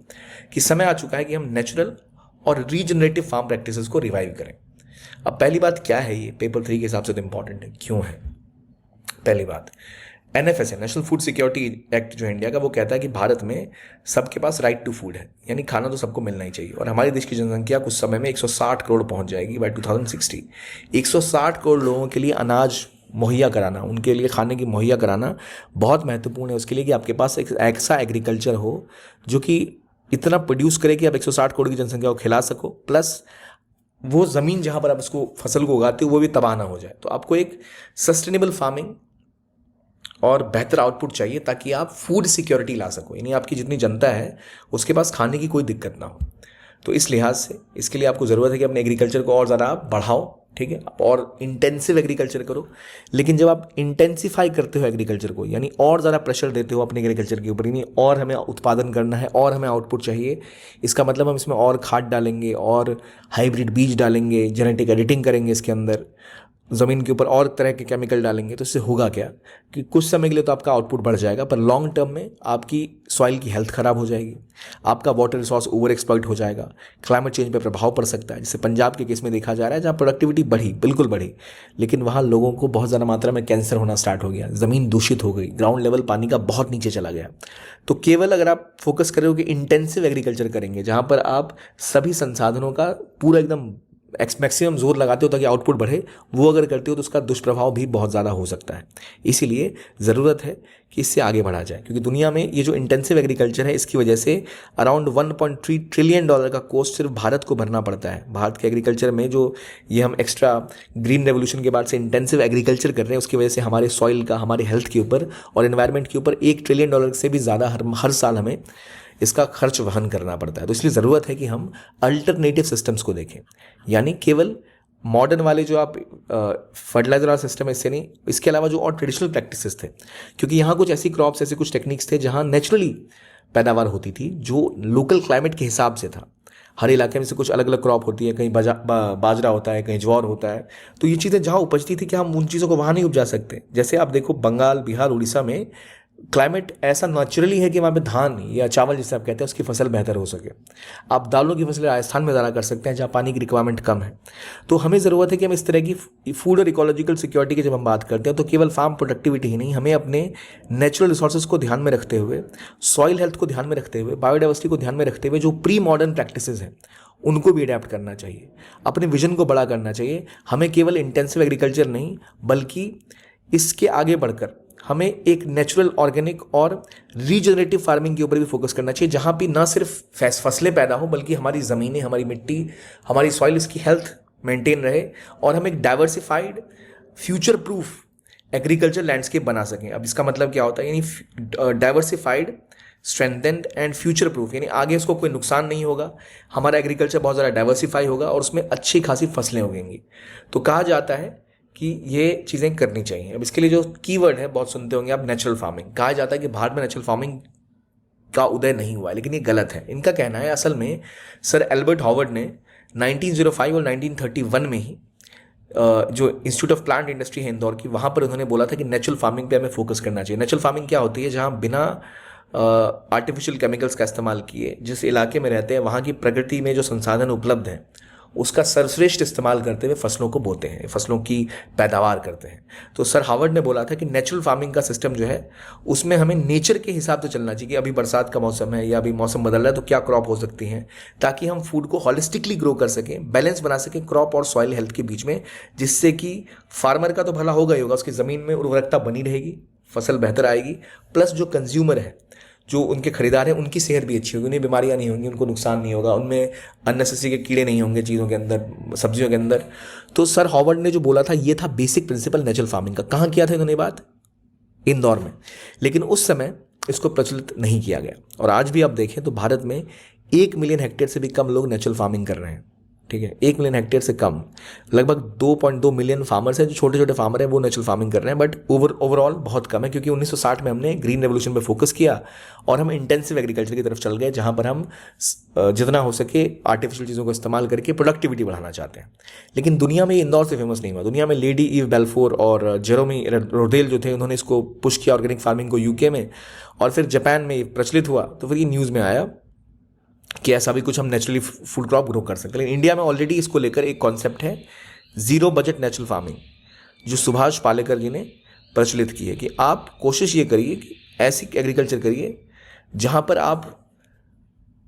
कि समय आ चुका है कि हम नेचुरल और रीजनरेटिव फार्म प्रैक्टिसेस को रिवाइव करें। अब पहली बात क्या है, ये पेपर 3 के हिसाब से तो इंपॉर्टेंट है, क्यों है? पहली बात, एनएफएस है, नेशनल फूड सिक्योरिटी एक्ट जो है इंडिया का, वो कहता है कि भारत में सबके पास राइट टू फूड है, यानी खाना तो सबको मिलना ही चाहिए। और हमारे देश की जनसंख्या कुछ समय में 160 करोड़ पहुंच जाएगी बाय 2060। 160 करोड़ लोगों के लिए अनाज मुहैया कराना, उनके लिए खाने की मुहैया कराना बहुत महत्वपूर्ण है उसके लिए कि आपके पास एक ऐसा एग्रीकल्चर हो जो कि इतना प्रोड्यूस करे कि आप 160 करोड़ की जनसंख्या को खिला सको, प्लस वो ज़मीन जहाँ पर आप उसको फसल को उगाते हो वो भी तबाह ना हो जाए। तो आपको एक सस्टेनेबल फार्मिंग और बेहतर आउटपुट चाहिए ताकि आप फूड सिक्योरिटी ला सको, यानी आपकी जितनी जनता है उसके पास खाने की कोई दिक्कत ना हो। तो इस लिहाज से इसके लिए आपको ज़रूरत है कि अपने एग्रीकल्चर को और ज़्यादा आप बढ़ाओ, ठीक है, और इंटेंसिव एग्रीकल्चर करो। लेकिन जब आप इंटेंसिफाई करते हो एग्रीकल्चर को, यानी और ज़्यादा प्रेशर देते हो अपने एग्रीकल्चर के ऊपर, यानी और हमें उत्पादन करना है और हमें आउटपुट चाहिए, इसका मतलब हम इसमें और खाद डालेंगे और हाइब्रिड बीज डालेंगे, जेनेटिक एडिटिंग करेंगे इसके अंदर, ज़मीन के ऊपर और तरह के केमिकल डालेंगे, तो इससे होगा क्या कि कुछ समय के लिए तो आपका आउटपुट बढ़ जाएगा, पर लॉन्ग टर्म में आपकी सॉइल की हेल्थ ख़राब हो जाएगी, आपका वाटर रिसोर्स ओवर एक्सप्लॉइट हो जाएगा, क्लाइमेट चेंज पे प्रभाव पड़ सकता है। जैसे पंजाब के केस में देखा जा रहा है जहाँ प्रोडक्टिविटी बढ़ी, बिल्कुल बढ़ी, लेकिन वहाँ लोगों को बहुत ज़्यादा मात्रा में कैंसर होना स्टार्ट हो गया, ज़मीन दूषित हो गई, ग्राउंड लेवल पानी का बहुत नीचे चला गया। तो केवल अगर आप फोकस करोगे इंटेंसिव एग्रीकल्चर करेंगे, जहाँ पर आप सभी संसाधनों का पूरा एकदम मैक्सिमम जोर लगाते हो ताकि आउटपुट बढ़े, वो अगर करते हो तो उसका दुष्प्रभाव भी बहुत ज़्यादा हो सकता है। इसीलिए ज़रूरत है कि इससे आगे बढ़ा जाए, क्योंकि दुनिया में ये जो इंटेंसिव एग्रीकल्चर है इसकी वजह से अराउंड $1.3 ट्रिलियन का कॉस्ट सिर्फ भारत को भरना पड़ता है। भारत के एग्रीकल्चर में जो ये हम एक्स्ट्रा ग्रीन रेवोल्यूशन के बाद से इंटेंसिव एग्रीकल्चर कर रहे हैं, उसकी वजह से हमारे सॉइल का, हमारे हेल्थ के ऊपर और एनवायरनमेंट के ऊपर $1 ट्रिलियन से भी ज़्यादा हर साल हमें इसका खर्च वहन करना पड़ता है। तो इसलिए ज़रूरत है कि हम अल्टरनेटिव सिस्टम्स को देखें, यानी केवल मॉडर्न वाले जो आप फर्टिलाइजर वाला सिस्टम है इससे नहीं, इसके अलावा जो और ट्रेडिशनल प्रैक्टिसेस थे, क्योंकि यहाँ कुछ ऐसी क्रॉप्स, ऐसे कुछ टेक्निक्स थे जहाँ नेचुरली पैदावार होती थी जो लोकल क्लाइमेट के हिसाब से था। हर इलाके में से कुछ अलग अलग क्रॉप होती है, कहीं बाजरा होता है, कहीं ज्वार होता है। तो ये चीज़ें जहाँ उपजती थी कि हम उन चीज़ों को वहाँ नहीं उपजा सकते। जैसे आप देखो बंगाल, बिहार, उड़ीसा में क्लाइमेट ऐसा नेचुरली है कि वहाँ पे धान या चावल जिसे आप कहते हैं उसकी फसल बेहतर हो सके। आप दालों की फसल राजस्थान में ज़्यादा कर सकते हैं जहाँ पानी की रिक्वायरमेंट कम है। तो हमें ज़रूरत है कि हम इस तरह की फूड और इकोलॉजिकल सिक्योरिटी की जब हम बात करते हैं तो केवल फार्म प्रोडक्टिविटी ही नहीं, हमें अपने नेचुरल रिसोर्सेज को ध्यान में रखते हुए, सॉइल हेल्थ को ध्यान में रखते हुए, बायोडाइवर्सिटी को ध्यान में रखते हुए जो प्री मॉडर्न प्रैक्टिसेस हैं उनको भी अडेप्ट करना चाहिए, अपने विजन को बड़ा करना चाहिए। हमें केवल इंटेंसिव एग्रीकल्चर नहीं बल्कि इसके आगे बढ़कर हमें एक नेचुरल, ऑर्गेनिक और रीजनरेटिव फार्मिंग के ऊपर भी फोकस करना चाहिए, जहाँ पे ना सिर्फ फसलें पैदा हो बल्कि हमारी ज़मीनें, हमारी मिट्टी, हमारी सॉइल, इसकी हेल्थ मेंटेन रहे और हम एक diversified, future proof agriculture landscape बना सकें। अब इसका मतलब क्या होता है, यानी diversified, strengthened and future proof, यानी आगे उसको कोई नुकसान नहीं होगा, हमारा एग्रीकल्चर बहुत ज़्यादा डाइवर्सिफाई होगा और उसमें अच्छी खासी फसलें उगेंगी। तो कहा जाता है कि ये चीज़ें करनी चाहिए। अब इसके लिए जो कीवर्ड है बहुत सुनते होंगे आप, नेचुरल फार्मिंग। कहा जाता है कि भारत में नेचुरल फार्मिंग का उदय नहीं हुआ है, लेकिन ये गलत है। इनका कहना है असल में सर एल्बर्ट हॉवर्ड ने 1905 और 1931 में ही जो इंस्टीट्यूट ऑफ प्लांट इंडस्ट्री है इंदौर की, वहाँ पर उन्होंने बोला था कि नेचुरल फार्मिंग पे हमें फोकस करना चाहिए। नेचुरल फार्मिंग क्या होती है, जहाँ बिना आर्टिफिशियल केमिकल्स का इस्तेमाल किए जिस इलाके में रहते हैं वहाँ की प्रकृति में जो संसाधन उपलब्ध हैं उसका सर्वश्रेष्ठ इस्तेमाल करते हुए फसलों को बोते हैं, फसलों की पैदावार करते हैं। तो सर हावर्ड ने बोला था कि नेचुरल फार्मिंग का सिस्टम जो है उसमें हमें नेचर के हिसाब से चलना चाहिए कि अभी बरसात का मौसम है या अभी मौसम बदल रहा है तो क्या क्रॉप हो सकती हैं, ताकि हम फूड को हॉलिस्टिकली ग्रो कर सकें, बैलेंस बना सकें क्रॉप और सॉइल हेल्थ के बीच में, जिससे कि फार्मर का तो भला होगा ही होगा, उसकी ज़मीन में उर्वरकता बनी रहेगी, फसल बेहतर आएगी, प्लस जो कंज्यूमर है, जो उनके खरीदार हैं, उनकी सेहत भी अच्छी होगी, उन्हें बीमारियां नहीं होंगी, उनको नुकसान नहीं होगा, उनमें अननेसेसरी के कीड़े नहीं होंगे चीज़ों के अंदर, सब्जियों के अंदर। तो सर हॉवर्ड ने जो बोला था ये था बेसिक प्रिंसिपल नेचुरल फार्मिंग का। कहाँ किया था इन्होंने बात? इंदौर में। लेकिन उस समय इसको प्रचलित नहीं किया गया और आज भी आप देखें तो भारत में 1 मिलियन हेक्टेयर से भी कम लोग नेचुरल फार्मिंग कर रहे हैं। ठीक है, 1 मिलियन हेक्टेयर से कम, लगभग 2.2 मिलियन फार्मर्स हैं जो छोटे छोटे फार्मर हैं वो नेचुरल फार्मिंग कर रहे हैं, बट ओवरऑल बहुत कम है, क्योंकि 1960 में हमने ग्रीन रेवोल्यूशन पे फोकस किया और हम इंटेंसिव एग्रीकल्चर की तरफ चल गए, जहां पर हम जितना हो सके आर्टिफिशियल चीज़ों को इस्तेमाल करके प्रोडक्टिविटी बढ़ाना चाहते हैं। लेकिन दुनिया में ये इंदौर से फेमस नहीं हुआ। दुनिया में लेडी ईव बेल्फोर और जेरोमी रोडेल जो थे उन्होंने इसको पुश किया ऑर्गेनिक फार्मिंग को यूके में, और फिर जापान में प्रचलित हुआ तो फिर ये न्यूज़ में आया कि ऐसा भी कुछ हम नेचुरली फूड क्रॉप ग्रो कर सकते हैं। लेकिन इंडिया में ऑलरेडी इसको लेकर एक कॉन्सेप्ट है जीरो बजट नेचुरल फार्मिंग, जो सुभाष पालेकर जी ने प्रचलित की है कि आप कोशिश ये करिए कि ऐसी एग्रीकल्चर करिए जहाँ पर आप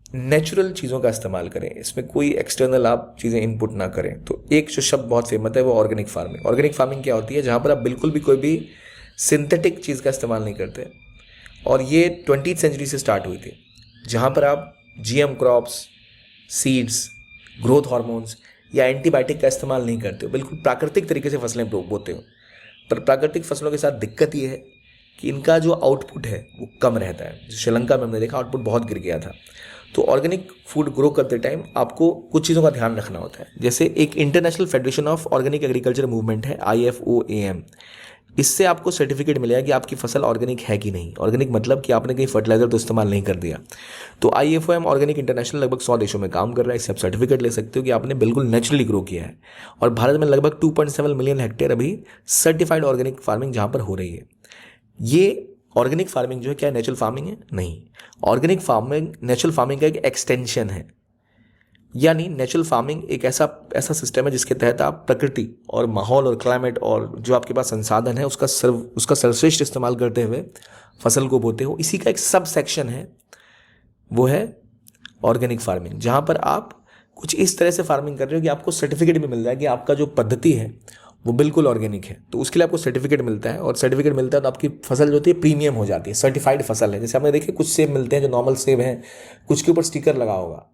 नेचुरल चीज़ों का इस्तेमाल करें, इसमें कोई एक्सटर्नल आप चीज़ें इनपुट ना करें। तो एक जो शब्द बहुत फेमस है वो ऑर्गेनिक फार्मिंग। ऑर्गेनिक फार्मिंग क्या होती है? जहाँ पर आप बिल्कुल भी कोई भी सिंथेटिक चीज़ का इस्तेमाल नहीं करते, और ये 20वीं सेंचुरी से स्टार्ट हुई थी, जहाँ पर आप GM crops, seeds, growth hormones या एंटीबायोटिक का इस्तेमाल नहीं करते हो, बिल्कुल प्राकृतिक तरीके से फसलें बोते हो। पर प्राकृतिक फसलों के साथ दिक्कत ये है कि इनका जो आउटपुट है वो कम रहता है। श्रीलंका में हमने देखा आउटपुट बहुत गिर गया था। तो ऑर्गेनिक फूड ग्रो करते टाइम आपको कुछ चीज़ों का ध्यान रखना होता है। जैसे एक international federation of organic agriculture movement है, IFOAM, इससे आपको सर्टिफिकेट मिलेगा कि आपकी फसल ऑर्गेनिक है कि नहीं। ऑर्गेनिक मतलब कि आपने कहीं फर्टिलाइजर तो इस्तेमाल नहीं कर दिया। तो IFOAM ऑर्गेनिक इंटरनेशनल लगभग 100 देशों में काम कर रहा है। इससे आप सर्टिफिकेट ले सकते हो कि आपने बिल्कुल नेचुरली ग्रो किया है। और भारत में लगभग 2.7 मिलियन हेक्टेयर अभी सर्टिफाइड ऑर्गेनिक फार्मिंग जहाँ पर हो रही है। ये ऑर्गेनिक फार्मिंग जो है क्या नेचुरल फार्मिंग है? नहीं। ऑर्गेनिक फार्मिंग नेचुरल फार्मिंग का एक एक्सटेंशन है। यानी नेचुरल फार्मिंग एक ऐसा सिस्टम है जिसके तहत आप प्रकृति और माहौल और क्लाइमेट और जो आपके पास संसाधन है उसका सर्वश्रेष्ठ इस्तेमाल करते हुए फसल को बोते हो। इसी का एक सब सेक्शन है, वो है ऑर्गेनिक फार्मिंग, जहाँ पर आप कुछ इस तरह से फार्मिंग कर रहे हो कि आपको सर्टिफिकेट भी मिल रहा है कि आपका जो पद्धति है वो बिल्कुल ऑर्गेनिक है। तो उसके लिए आपको सर्टिफिकेट मिलता है, और सर्टिफिकेट मिलता है तो आपकी फसल जो होती है प्रीमियम हो जाती है, सर्टिफाइड फसल है। जैसे आपने देखिए कुछ सेब मिलते हैं जो नॉर्मल सेब हैं, कुछ के ऊपर स्टिकर लगा होगा,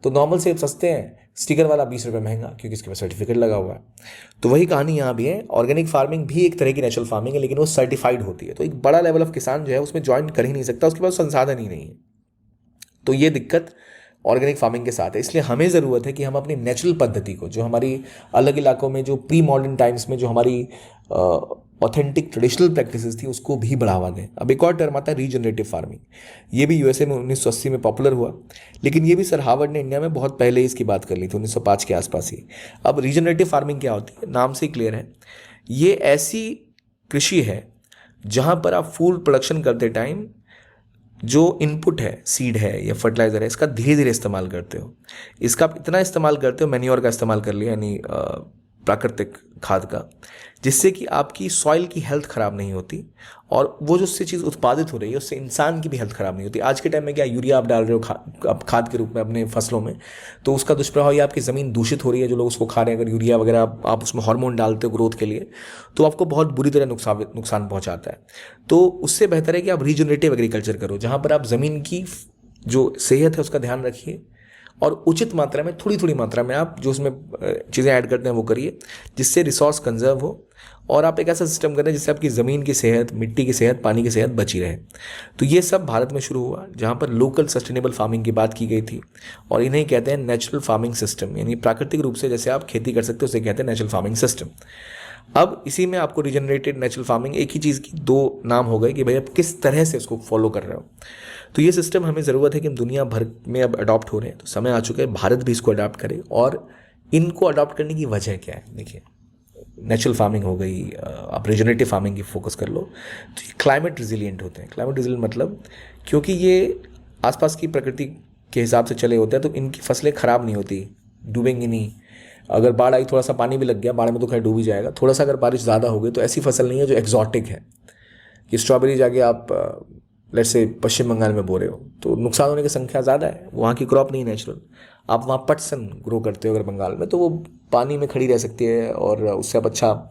तो नॉर्मल सेब सस्ते हैं, स्टिकर वाला 20 रुपये महंगा, क्योंकि इसके पास सर्टिफिकेट लगा हुआ है। तो वही कहानी यहाँ भी है। ऑर्गेनिक फार्मिंग भी एक तरह की नेचुरल फार्मिंग है, लेकिन वो सर्टिफाइड होती है। तो एक बड़ा लेवल ऑफ किसान जो है उसमें ज्वाइन कर ही नहीं सकता, उसके पास संसाधन ही नहीं है। तो ये दिक्कत ऑर्गेनिक फार्मिंग के साथ है। इसलिए हमें ज़रूरत है कि हम अपनी नेचुरल पद्धति को, जो हमारी अलग इलाकों में, जो प्री मॉडर्न टाइम्स में जो हमारी ऑथेंटिक ट्रेडिशनल प्रैक्टिसेस थी, उसको भी बढ़ावा दें। अब एक और टर्म आता है रीजनरेटिव फार्मिंग। ये भी USA में 1980 में पॉपुलर हुआ, लेकिन ये भी सर हार्वर्ड ने इंडिया में बहुत पहले इसकी बात कर ली थी, 1905 के आसपास ही। अब रीजनरेटिव फार्मिंग क्या होती है? नाम से ही क्लियर है, ये ऐसी कृषि है जहाँ पर आप फूड प्रोडक्शन करते टाइम जो इनपुट है, सीड है या फर्टिलाइज़र है, इसका धीरे धीरे इस्तेमाल करते हो। इसका आप इतना इस्तेमाल करते हो, मैन्योर का इस्तेमाल कर लिया, यानी प्राकृतिक खाद का, जिससे कि आपकी सॉइल की हेल्थ ख़राब नहीं होती और वो जो उससे चीज़ उत्पादित हो रही है उससे इंसान की भी हेल्थ ख़राब नहीं होती। आज के टाइम में क्या यूरिया आप डाल रहे हो खाद के रूप में अपने फसलों में, तो उसका दुष्प्रभाव ये आपकी ज़मीन दूषित हो रही है। जो लोग उसको खा रहे हैं, अगर यूरिया वगैरह आप उसमें हार्मोन डालते हो ग्रोथ के लिए, तो आपको बहुत बुरी तरह नुकसान पहुँचाता है। तो उससे बेहतर है कि आप रीजनरेटिव एग्रीकल्चर करो, जहाँ पर आप ज़मीन की जो सेहत है उसका ध्यान रखिए और उचित मात्रा में, थोड़ी थोड़ी मात्रा में आप जो उसमें चीज़ें ऐड करते हैं वो करिए, जिससे रिसोर्स कंजर्व हो और आप एक ऐसा सिस्टम करें जिससे आपकी ज़मीन की सेहत, मिट्टी की सेहत, पानी की सेहत बची रहे। तो ये सब भारत में शुरू हुआ, जहाँ पर लोकल सस्टेनेबल फार्मिंग की बात की गई थी और इन्हें कहते हैं नेचुरल फार्मिंग सिस्टम, यानी प्राकृतिक रूप से जैसे आप खेती कर सकते हो उसे कहते हैं नेचुरल फार्मिंग सिस्टम। अब इसी में आपको रीजनरेटेड नेचुरल फार्मिंग, एक ही चीज़ की दो नाम हो गए कि भाई आप किस तरह से उसको फॉलो कर रहे हो। तो ये सिस्टम हमें ज़रूरत है कि हम दुनिया भर में अब अडॉप्ट हो रहे हैं, तो समय आ चुका है भारत भी इसको अडॉप्ट करे। और इनको अडॉप्ट करने की वजह क्या है? देखिए, नेचुरल फार्मिंग हो गई, आप रीजनरेटिव फार्मिंग की फोकस कर लो, तो ये क्लाइमेट रिजिलियंट होते हैं। क्लाइमेट रिजिलियंट मतलब क्योंकि ये आसपास की प्रकृति के हिसाब से चले होते हैं, तो इनकी फसलें ख़राब नहीं होती, डूबेंगी नहीं। अगर बाढ़ आई, थोड़ा सा पानी भी लग गया, बाढ़ में तो खैर डूब ही जाएगा। थोड़ा सा अगर बारिश ज़्यादा हो गई तो ऐसी फसल नहीं है जो एक्जॉटिक है कि स्ट्रॉबेरी जाके आप लेट्स से पश्चिम बंगाल में बो रहे हो तो नुकसान होने की संख्या ज़्यादा है। वहाँ की क्रॉप नहीं नेचुरल। आप वहाँ पटसन ग्रो करते हो अगर बंगाल में, तो वो पानी में खड़ी रह सकती है और उससे आप अच्छा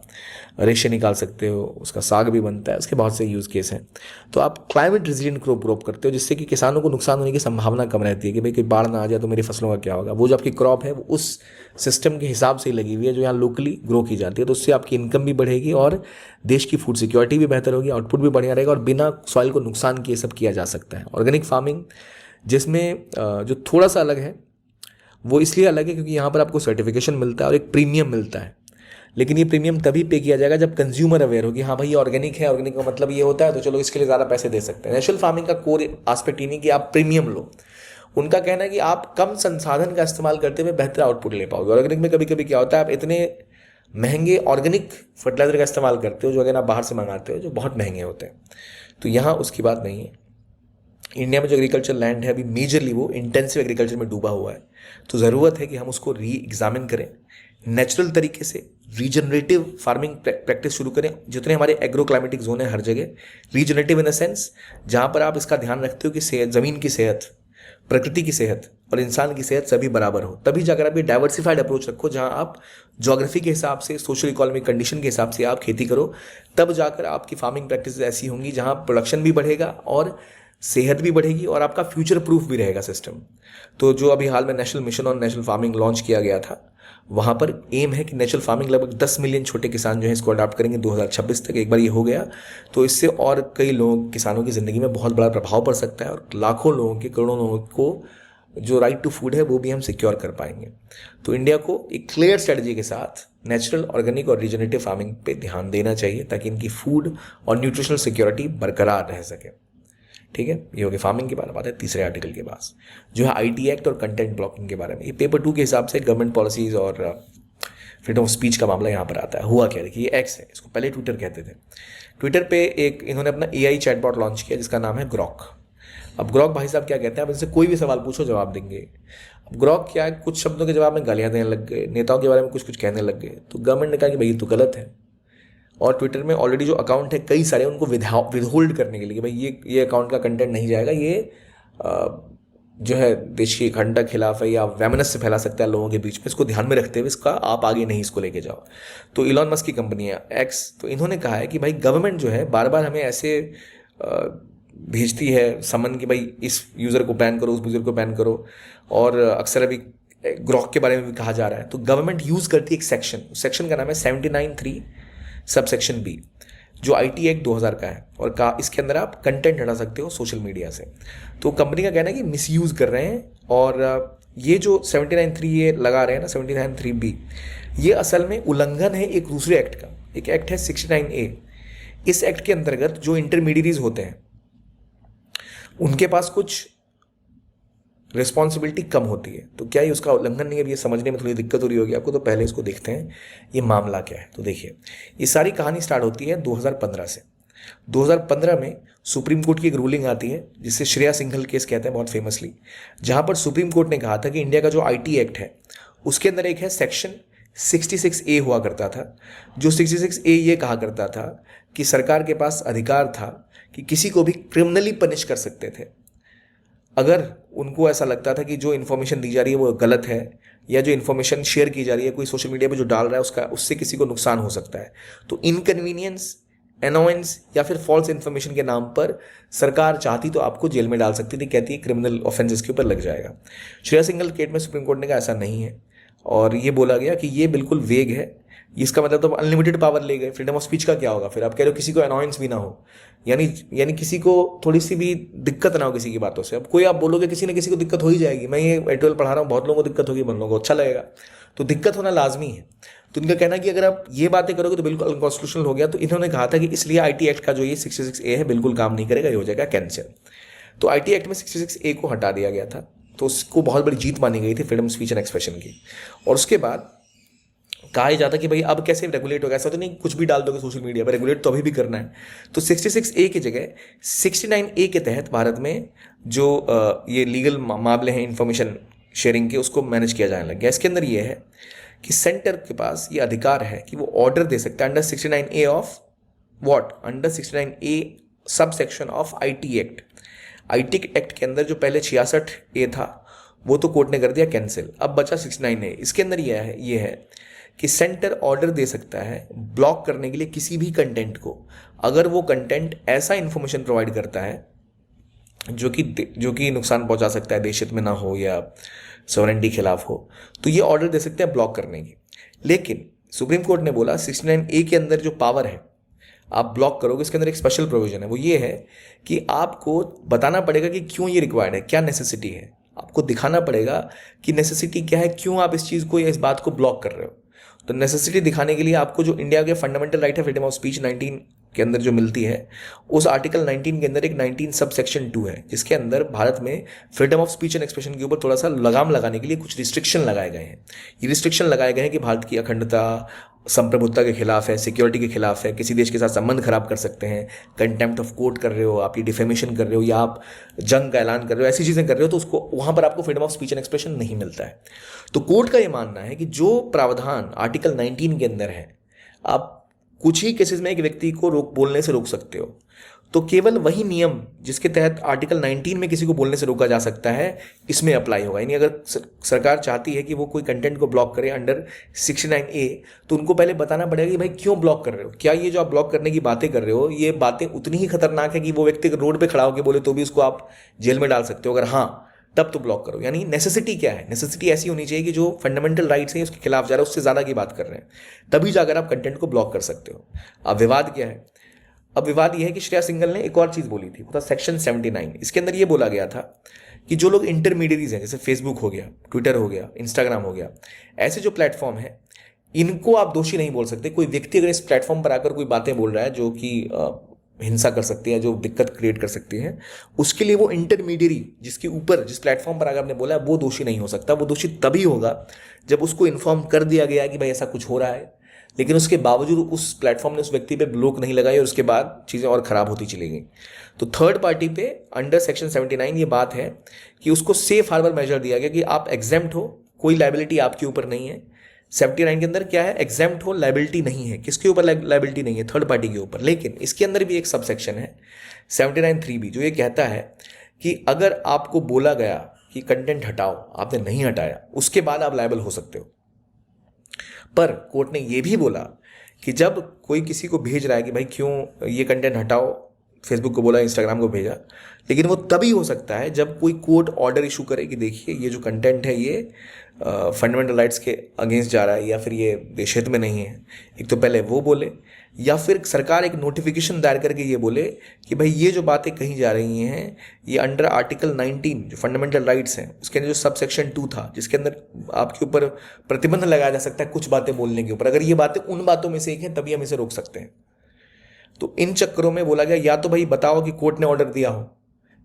रेशे निकाल सकते हो, उसका साग भी बनता है, उसके बहुत से यूज़ केस हैं। तो आप क्लाइमेट रेजिलिएंट क्रॉप ग्रो करते हो, जिससे कि किसानों को नुकसान होने की संभावना कम रहती है कि भाई कोई बाढ़ ना आ जाए तो मेरी फसलों का क्या होगा। वो जो आपकी क्रॉप है वो उस सिस्टम के हिसाब से ही लगी हुई है जो यहाँ लोकली ग्रो की जाती है, तो उससे आपकी इनकम भी बढ़ेगी और देश की फूड सिक्योरिटी भी बेहतर होगी, आउटपुट भी बढ़िया रहेगा और बिना सॉइल को नुकसान किए सब किया जा सकता है। ऑर्गेनिक फार्मिंग जिसमें जो थोड़ा सा अलग है, वो इसलिए अलग है क्योंकि यहाँ पर आपको सर्टिफिकेशन मिलता है और एक प्रीमियम मिलता है। लेकिन ये प्रीमियम तभी पे किया जाएगा जब कंज्यूमर अवेयर हो कि हाँ भाई ये ऑर्गेनिक है, ऑर्गेनिक का मतलब ये होता है, तो चलो इसके लिए ज़्यादा पैसे दे सकते हैं। नेचुरल फार्मिंग का कोर एस्पेक्ट ही नहीं कि आप प्रीमियम लो, उनका कहना है कि आप कम संसाधन का इस्तेमाल करते हुए बेहतर आउटपुट ले पाओगे। ऑर्गेनिक में कभी कभी क्या होता है, आप इतने महंगे ऑर्गेनिक फर्टिलाइजर का इस्तेमाल करते हो जो अगर आप बाहर से मंगाते हो जो बहुत महंगे होते हैं, तो यहाँ उसकी बात नहीं है। इंडिया में जो एग्रीकल्चर लैंड है अभी मेजरली वो इंटेंसिव एग्रीकल्चर में डूबा हुआ है, तो ज़रूरत है कि हम उसको री एग्जामिन करें, नेचुरल तरीके से रीजनरेटिव फार्मिंग प्रैक्टिस शुरू करें। जितने हमारे एग्रो क्लाइमेटिक जोन है हर जगह रीजनरेटिव इन अ सेंस जहाँ पर आप इसका ध्यान रखते हो कि सेहत, ज़मीन की सेहत, प्रकृति की सेहत और इंसान की सेहत सभी बराबर हो। तभी जाकर आप ये डाइवर्सिफाइड अप्रोच रखो जहाँ आप ज्योग्राफी के हिसाब से, सोशल इकोनॉमिक कंडीशन के हिसाब से आप खेती करो, तब जाकर आपकी फार्मिंग प्रैक्टिस ऐसी होंगी जहाँ प्रोडक्शन भी बढ़ेगा और सेहत भी बढ़ेगी और आपका फ्यूचर प्रूफ भी रहेगा सिस्टम। तो जो अभी हाल में national mission on natural farming launch किया गया था, वहाँ पर एम है कि नेचुरल फार्मिंग लगभग 10 मिलियन छोटे किसान जो हैं इसको अडॉप्ट करेंगे 2026 तक। एक बार ये हो गया तो इससे और कई लोगों, किसानों की ज़िंदगी में बहुत बड़ा प्रभाव पड़ सकता है और लाखों लोगों के, करोड़ों लोगों को जो राइट टू फूड है वो भी हम सिक्योर कर पाएंगे। तो इंडिया को एक क्लियर स्ट्रेटजी के साथ नेचुरल, ऑर्गेनिक और रीजनरेटिव फार्मिंग पे ध्यान देना चाहिए ताकि इनकी फूड और न्यूट्रिशनल सिक्योरिटी बरकरार रह सके। ठीक है, ये हो गई फार्मिंग की बात है। तीसरे आर्टिकल के पास जो है IT एक्ट और कंटेंट ब्लॉकिंग के बारे में, ये पेपर 2 के हिसाब से गवर्नमेंट पॉलिसीज और फ्रीडम ऑफ स्पीच का मामला यहाँ पर आता है। हुआ क्या, देखिए ये एक्स है, इसको पहले ट्विटर कहते थे। ट्विटर पे एक इन्होंने अपना AI चैटबॉट लॉन्च किया जिसका नाम है ग्रॉक। अब ग्रॉक भाई साहब क्या कहते हैं, अब इनसे कोई भी सवाल पूछो जवाब देंगे। अब ग्रॉक क्या है, कुछ शब्दों के जवाब में गालियाँ देने लग गए, नेताओं के बारे में कुछ कुछ कहने लग गए, तो गवर्नमेंट ने कहा कि भाई ये तो गलत है। और ट्विटर में ऑलरेडी जो अकाउंट है कई सारे, उनको विदहोल्ड करने के लिए भाई ये अकाउंट का कंटेंट नहीं जाएगा, ये जो है देश की अखंडता के खिलाफ है या वैमनस्य फैला सकता है लोगों के बीच में, इसको ध्यान में रखते हुए इसका आप आगे नहीं इसको लेके जाओ। तो इलॉन मस्क की कंपनी है एक्स, तो इन्होंने कहा है कि भाई गवर्नमेंट जो है बार बार हमें ऐसे भेजती है समन कि भाई इस यूज़र को बैन करो, उस यूज़र को बैन करो, और अक्सर अभी ग्रॉक के बारे में भी कहा जा रहा है। तो गवर्नमेंट यूज़ करती है एक सेक्शन का नाम है 79(3) सबसेक्शन B, जो IT एक्ट 2000 का है और इसके अंदर आप कंटेंट हटा सकते हो सोशल मीडिया से। तो कंपनी का कहना है कि मिसयूज़ कर रहे हैं और ये जो 79(3) ये लगा रहे हैं ना, 79(3)B, ये असल में उल्लंघन है एक दूसरे एक्ट का। एक एक्ट है 69A। इस एक्ट के अंतर्गत जो इंटरमीडियरीज होते हैं उनके पास कुछ रिस्पॉन्सिबिलिटी कम होती है। तो क्या ये उसका उल्लंघन नहीं है, ये समझने में थोड़ी दिक्कत हो रही होगी आपको, तो पहले इसको देखते हैं ये मामला क्या है। तो देखिए, ये सारी कहानी स्टार्ट होती है 2015 से। 2015 में सुप्रीम कोर्ट की एक रूलिंग आती है जिसे श्रेया सिंघल केस कहते हैं बहुत फेमसली, जहां पर सुप्रीम कोर्ट ने कहा था कि इंडिया का जो आईटी एक्ट है उसके अंदर एक है सेक्शन 66A हुआ करता था, जो 66A ये कहा करता था कि सरकार के पास अधिकार था कि किसी को भी क्रिमिनली पनिश कर सकते थे अगर उनको ऐसा लगता था कि जो इन्फॉर्मेशन दी जा रही है वो गलत है, या जो इन्फॉर्मेशन शेयर की जा रही है कोई सोशल मीडिया पे जो डाल रहा है उससे किसी को नुकसान हो सकता है। तो इनकन्वीनियंस, एनोयंस या फिर फॉल्स इन्फॉर्मेशन के नाम पर सरकार चाहती तो आपको जेल में डाल सकती थी, कहती है क्रिमिनल ऑफेंसेस के ऊपर लग जाएगा। श्रेया सिंघल केस में सुप्रीम कोर्ट ने कहा ऐसा नहीं है, और ये बोला गया कि ये बिल्कुल वेग है, इसका मतलब तो अनलिमिटेड पावर ले गए। फ्रीडम ऑफ स्पीच का क्या होगा फिर? आप कह रहे हो किसी को अनॉयंस भी ना हो, यानी किसी को थोड़ी सी भी दिक्कत ना हो किसी की बातों से। अब कोई आप बोलोगे किसी न किसी को दिक्कत हो ही जाएगी। मैं ये 12 पढ़ा रहा हूँ, बहुत लोगों को दिक्कत होगी, बहुत लोगों को अच्छा लगेगा, तो दिक्कत होना लाजमी है। तो इनका कहना है कि अगर आप ये बातें करोगे तो बिल्कुल अनकॉन्स्टिट्यूशनल हो गया। तो इन्होंने कहा था कि इसलिए आईटी एक्ट का जो ये 66A है बिल्कुल काम नहीं करेगा, ये हो जाएगा कैंसिल। तो आईटी एक्ट में 66A को हटा दिया गया था, तो उसको बहुत बड़ी जीत मानी गई थी फ्रीडम स्पीच एंड एक्सप्रेशन की। और उसके बाद कहा जाता कि भाई अब कैसे रेगुलेट होगा, ऐसा तो नहीं कुछ भी डाल दोगे सोशल मीडिया पर, रेगुलेट तो अभी भी करना है। तो 66A की जगह 69A के तहत भारत में जो ये लीगल मामले हैं इन्फॉर्मेशन शेयरिंग के, उसको मैनेज किया जाने लग गया। इसके अंदर ये है कि सेंटर के पास ये अधिकार है कि वो ऑर्डर दे सकता है under 69A of what, under 69A sub section of IT act. IT act के अंदर जो पहले 66A था वो तो कोर्ट ने कर दिया कैंसिल, अब बचा 69A। इसके अंदर ये है कि सेंटर ऑर्डर दे सकता है ब्लॉक करने के लिए किसी भी कंटेंट को, अगर वो कंटेंट ऐसा इंफॉर्मेशन प्रोवाइड करता है जो कि नुकसान पहुंचा सकता है, देश हित में ना हो या सॉवरेनिटी खिलाफ हो, तो ये ऑर्डर दे सकते हैं ब्लॉक करने की। लेकिन सुप्रीम कोर्ट ने बोला 69A के अंदर जो पावर है आप ब्लॉक करोगे, इसके अंदर एक स्पेशल प्रोविजन है, वो ये है कि आपको बताना पड़ेगा कि क्यों ये रिक्वायर्ड है, क्या नेसेसिटी है। आपको दिखाना पड़ेगा कि नेसेसिटी क्या है, क्यों आप इस चीज़ को या इस बात को ब्लॉक कर रहे हो। तो नेसेसिटी दिखाने के लिए आपको जो इंडिया के फंडामेंटल राइट है फ्रीडम ऑफ स्पीच 19 के अंदर जो मिलती है, उस आर्टिकल 19 के अंदर एक 19 सब सेक्शन 2 है, जिसके अंदर भारत में freedom of speech and expression के ऊपर थोड़ा सा लगाम लगाने के लिए कुछ रिस्ट्रिक्शन लगाए गए हैं। ये रिस्ट्रिक्शन लगाए गए हैं कि भारत की अखंडता, संप्रभुत्ता के खिलाफ है, सिक्योरिटी के खिलाफ है, किसी देश के साथ संबंध खराब कर सकते हैं, कंटेम्प्ट ऑफ कोर्ट कर रहे हो आप, ये डिफेमेशन कर रहे हो, या आप जंग का ऐलान कर रहे हो, ऐसी चीज़ें कर रहे हो, तो उसको वहाँ पर आपको freedom of speech and expression नहीं मिलता है। तो कोर्ट का ये मानना है कि जो प्रावधान आर्टिकल 19 के अंदर है, आप कुछ ही केसेस में एक व्यक्ति को बोलने से रोक सकते हो, तो केवल वही नियम जिसके तहत आर्टिकल 19 में किसी को बोलने से रोका जा सकता है इसमें अप्लाई होगा। यानी अगर सरकार चाहती है कि वो कोई कंटेंट को ब्लॉक करे अंडर 69A, तो उनको पहले बताना पड़ेगा कि भाई क्यों ब्लॉक कर रहे हो, क्या ये जो आप ब्लॉक करने की बातें कर रहे हो ये बातें उतनी ही खतरनाक है कि वो व्यक्ति रोड पर खड़ा होकर बोले तो भी उसको आप जेल में डाल सकते हो, अगर हाँ तब तो ब्लॉक करो। यानी नेसेसिटी क्या है, नेसेसिटी ऐसी होनी चाहिए कि जो फंडामेंटल राइट्स हैं उसके खिलाफ जा रहा है, उससे ज़्यादा की बात कर रहे हैं, तभी जाकर आप कंटेंट को ब्लॉक कर सकते हो। अब विवाद क्या है? अब विवाद यह है कि श्रेया सिंघल ने एक और चीज़ बोली थी, वो था सेक्शन 79। इसके अंदर ये बोला गया था कि जो लोग इंटरमीडियरीज हैं, जैसे फेसबुक हो गया, ट्विटर हो गया, इंस्टाग्राम हो गया, ऐसे जो प्लेटफॉर्म है इनको आप दोषी नहीं बोल सकते। कोई व्यक्ति अगर इस प्लेटफॉर्म पर आकर कोई बातें बोल रहा है जो कि हिंसा कर सकती है, जो दिक्कत क्रिएट कर सकती है, उसके लिए वो इंटरमीडियरी जिसके ऊपर जिस प्लेटफॉर्म पर आगे आपने बोला वो दोषी नहीं हो सकता। वो दोषी तभी होगा जब उसको इन्फॉर्म कर दिया गया कि भाई ऐसा कुछ हो रहा है, लेकिन उसके बावजूद उस प्लेटफॉर्म ने उस व्यक्ति पे ब्लॉक नहीं लगाई और उसके बाद चीज़ें और ख़राब होती चली गई। तो थर्ड पार्टी पे अंडर सेक्शन 79 ये बात है कि उसको सेफ हार्बर मेजर दिया गया कि आप एग्जेम्प्ट हो, कोई लाइबिलिटी आपके ऊपर नहीं है। 79 के अंदर क्या है, एग्जेम्प्ट हो, लाइबिलिटी नहीं है। किसके ऊपर लाइबिलिटी नहीं है? थर्ड पार्टी के ऊपर। लेकिन इसके अंदर भी एक सब सेक्शन है 79(3)(b) जो ये कहता है कि अगर आपको बोला गया कि कंटेंट हटाओ, आपने नहीं हटाया, उसके बाद आप लायबल हो सकते हो। पर कोर्ट ने यह भी बोला कि जब कोई किसी को भेज रहा है कि भाई क्यों ये कंटेंट हटाओ, फेसबुक को बोला, इंस्टाग्राम को भेजा, लेकिन वो तभी हो सकता है जब कोई कोर्ट ऑर्डर इशू करे कि देखिए ये जो कंटेंट है ये फंडामेंटल राइट्स के अगेंस्ट जा रहा है या फिर ये देश हित में नहीं है। एक तो पहले वो बोले, या फिर सरकार एक नोटिफिकेशन दायर करके ये बोले कि भाई ये जो बातें कही जा रही हैं ये अंडर आर्टिकल 19 जो फंडामेंटल राइट्स हैं उसके अंदर जो सब सेक्शन 2 था, जिसके अंदर आपके ऊपर प्रतिबंध लगाया जा सकता है कुछ बातें बोलने के ऊपर, अगर ये बातें उन बातों में से एक है तभी हम इसे रोक सकते हैं। तो इन चक्करों में बोला गया या तो भाई बताओ कि कोर्ट ने ऑर्डर दिया हो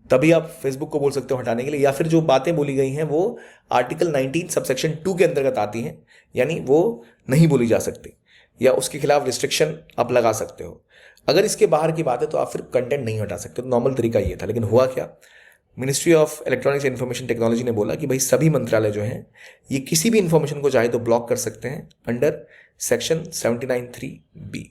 तभी आप फेसबुक को बोल सकते हो हटाने के लिए, या फिर जो बातें बोली गई हैं वो आर्टिकल 19 सबसेक्शन 2 के अंतर्गत आती हैं, यानी वो नहीं बोली जा सकती, या उसके खिलाफ रिस्ट्रिक्शन आप लगा सकते हो। अगर इसके बाहर की बात है तो आप फिर कंटेंट नहीं हटा सकते, तो नॉर्मल तरीका ये था। लेकिन हुआ क्या, ministry of electronics and information technology ने बोला कि भाई सभी मंत्रालय जो हैं ये किसी भी इन्फॉर्मेशन को चाहे तो ब्लॉक कर सकते हैं अंडर सेक्शन 79(3)(b।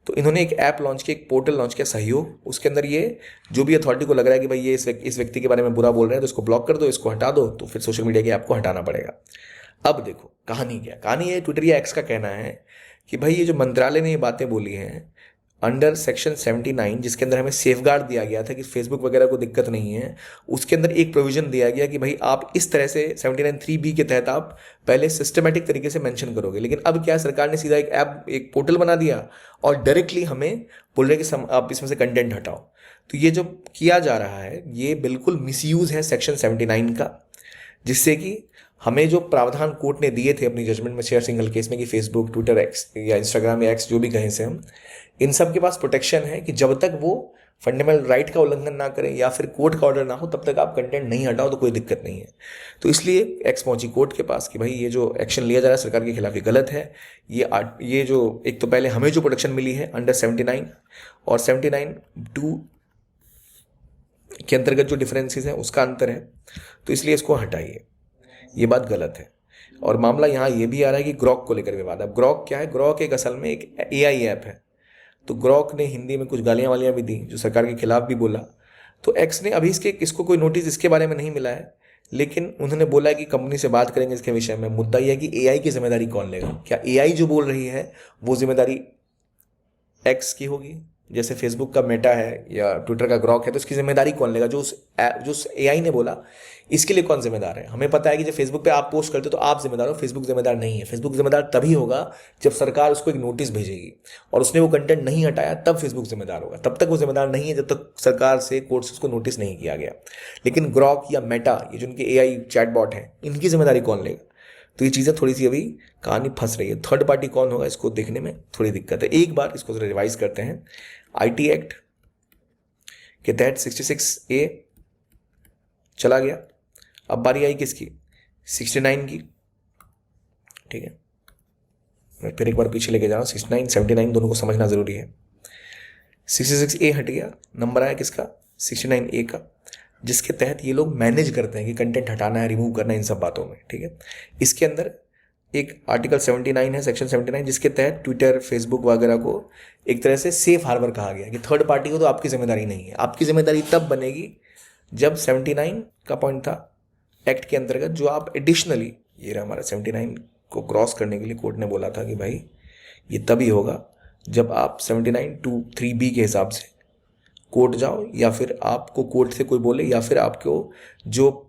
तो इन्होंने एक ऐप लॉन्च किया, एक पोर्टल लॉन्च किया सहयोग। उसके अंदर ये जो भी अथॉरिटी को लग रहा है कि भाई ये इस व्यक्ति के बारे में बुरा बोल रहे हैं तो इसको ब्लॉक कर दो, इसको हटा दो, तो फिर सोशल मीडिया की ऐप को हटाना पड़ेगा। अब देखो कहानी क्या, कहानी ये ट्विटर या एक्स का कहना है कि भाई ये जो मंत्रालय ने ये बातें बोली हैं अंडर सेक्शन 79, जिसके अंदर हमें सेफगार्ड दिया गया था कि फेसबुक वगैरह को दिक्कत नहीं है, उसके अंदर एक प्रोविजन दिया गया कि भाई आप इस तरह से 79(3)(b के तहत आप पहले सिस्टमेटिक तरीके से मेंशन करोगे। लेकिन अब क्या, सरकार ने सीधा एक ऐप, एक पोर्टल बना दिया और डायरेक्टली हमें बोल रहे कि आप इसमें से कंटेंट हटाओ। तो ये जो किया जा रहा है ये बिल्कुल मिसयूज है सेक्शन 79 का, जिससे कि हमें जो प्रावधान कोर्ट ने दिए थे अपनी जजमेंट में शेयर सिंगल केस में कि फेसबुक, ट्विटर, एक्स या इंस्टाग्राम या एक्स जो भी कहें से हम, इन सब के पास प्रोटेक्शन है कि जब तक वो फंडामेंटल राइट का उल्लंघन ना करें या फिर कोर्ट का ऑर्डर ना हो तब तक आप कंटेंट नहीं हटाओ, तो कोई दिक्कत नहीं है। तो इसलिए एक्स पहुंची कोर्ट के पास कि भाई ये जो एक्शन लिया जा रहा है सरकार के खिलाफ ये गलत है। ये जो एक तो पहले हमें जो प्रोटेक्शन मिली है अंडर 79 और 79(2) के अंतर्गत जो डिफरेंसेस हैं उसका अंतर है, तो इसलिए इसको हटाइए, ये बात गलत है। और मामला यहाँ ये भी आ रहा है कि ग्रॉक को लेकर विवाद है। अब ग्रॉक क्या है, ग्रॉक एक असल में एक AI ऐप है। तो ग्रॉक ने हिंदी में कुछ गालियाँ वालियाँ भी दी, जो सरकार के खिलाफ भी बोला। तो एक्स ने अभी इसको कोई नोटिस इसके बारे में नहीं मिला है, लेकिन उन्होंने बोला है कि कंपनी से बात करेंगे इसके विषय में। मुद्दा यह है कि AI की जिम्मेदारी कौन लेगा, क्या AI जो बोल रही है वो जिम्मेदारी एक्स की होगी, जैसे फेसबुक का मेटा है या ट्विटर का ग्रॉक है, तो इसकी जिम्मेदारी कौन लेगा? जो AI ने बोला इसके लिए कौन जिम्मेदार है? हमें पता है कि जब फेसबुक पे आप पोस्ट करते हो तो आप जिम्मेदार हो, फेसबुक जिम्मेदार नहीं है। फेसबुक जिम्मेदार तभी होगा जब सरकार उसको एक नोटिस भेजेगी और उसने वो कंटेंट नहीं हटाया, तब फेसबुक जिम्मेदार होगा। तब तक वो जिम्मेदार नहीं है जब तक सरकार से, कोर्ट से उसको नोटिस नहीं किया गया। लेकिन ग्रॉक या मेटा, ये जो उनके AI चैटबॉट है, इनकी जिम्मेदारी कौन लेगा? तो ये चीज़ें थोड़ी सी अभी कहानी फंस रही है। थर्ड पार्टी कौन होगा इसको देखने में थोड़ी दिक्कत है। एक बार इसको जरा रिवाइज करते हैं। IT एक्ट के तहत 66A चला गया। अब बारी आई किसकी? 69 की। ठीक है, मैं फिर एक बार पीछे लेके जा रहा हूँ। 69, 79 दोनों को समझना जरूरी है। 66A हट गया, नंबर आया किसका? 69A का, जिसके तहत ये लोग मैनेज करते हैं कि कंटेंट हटाना है, रिमूव करना है, इन सब बातों में। ठीक है, इसके अंदर एक आर्टिकल 79 है, सेक्शन 79, जिसके तहत ट्विटर, फेसबुक वगैरह को एक तरह से सेफ हार्बर कहा गया कि थर्ड पार्टी को तो आपकी जिम्मेदारी नहीं है। आपकी जिम्मेदारी तब बनेगी जब 79 का पॉइंट था एक्ट के अंतर्गत, जो आप एडिशनली, ये रहा हमारा 79 को क्रॉस करने के लिए कोर्ट ने बोला था कि भाई ये तभी होगा जब आप 79(2)(3)(b के हिसाब से कोर्ट जाओ, या फिर आपको कोर्ट से कोई बोले, या फिर आपको जो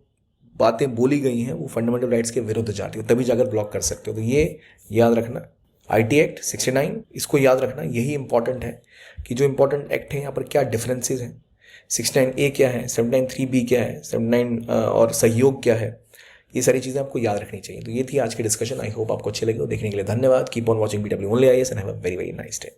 बातें बोली गई हैं वो फंडामेंटल राइट्स के विरुद्ध जाती हो, तभी जाकर ब्लॉक कर सकते हो। तो ये याद रखना, IT एक्ट 69, इसको याद रखना। यही इंपॉर्टेंट है कि जो इंपॉर्टेंट एक्ट है यहाँ पर क्या डिफरेंसेस हैं, 69A क्या है, 79(3)(b क्या है, 79 और सहयोग क्या है, ये सारी चीज़ें आपको याद रखनी चाहिए। तो ये थी आज की डिस्कशन। आई होप आपको अच्छे लगे हो। देखने के लिए धन्यवाद। Keep on watching PW Only IAS and have a very very nice day.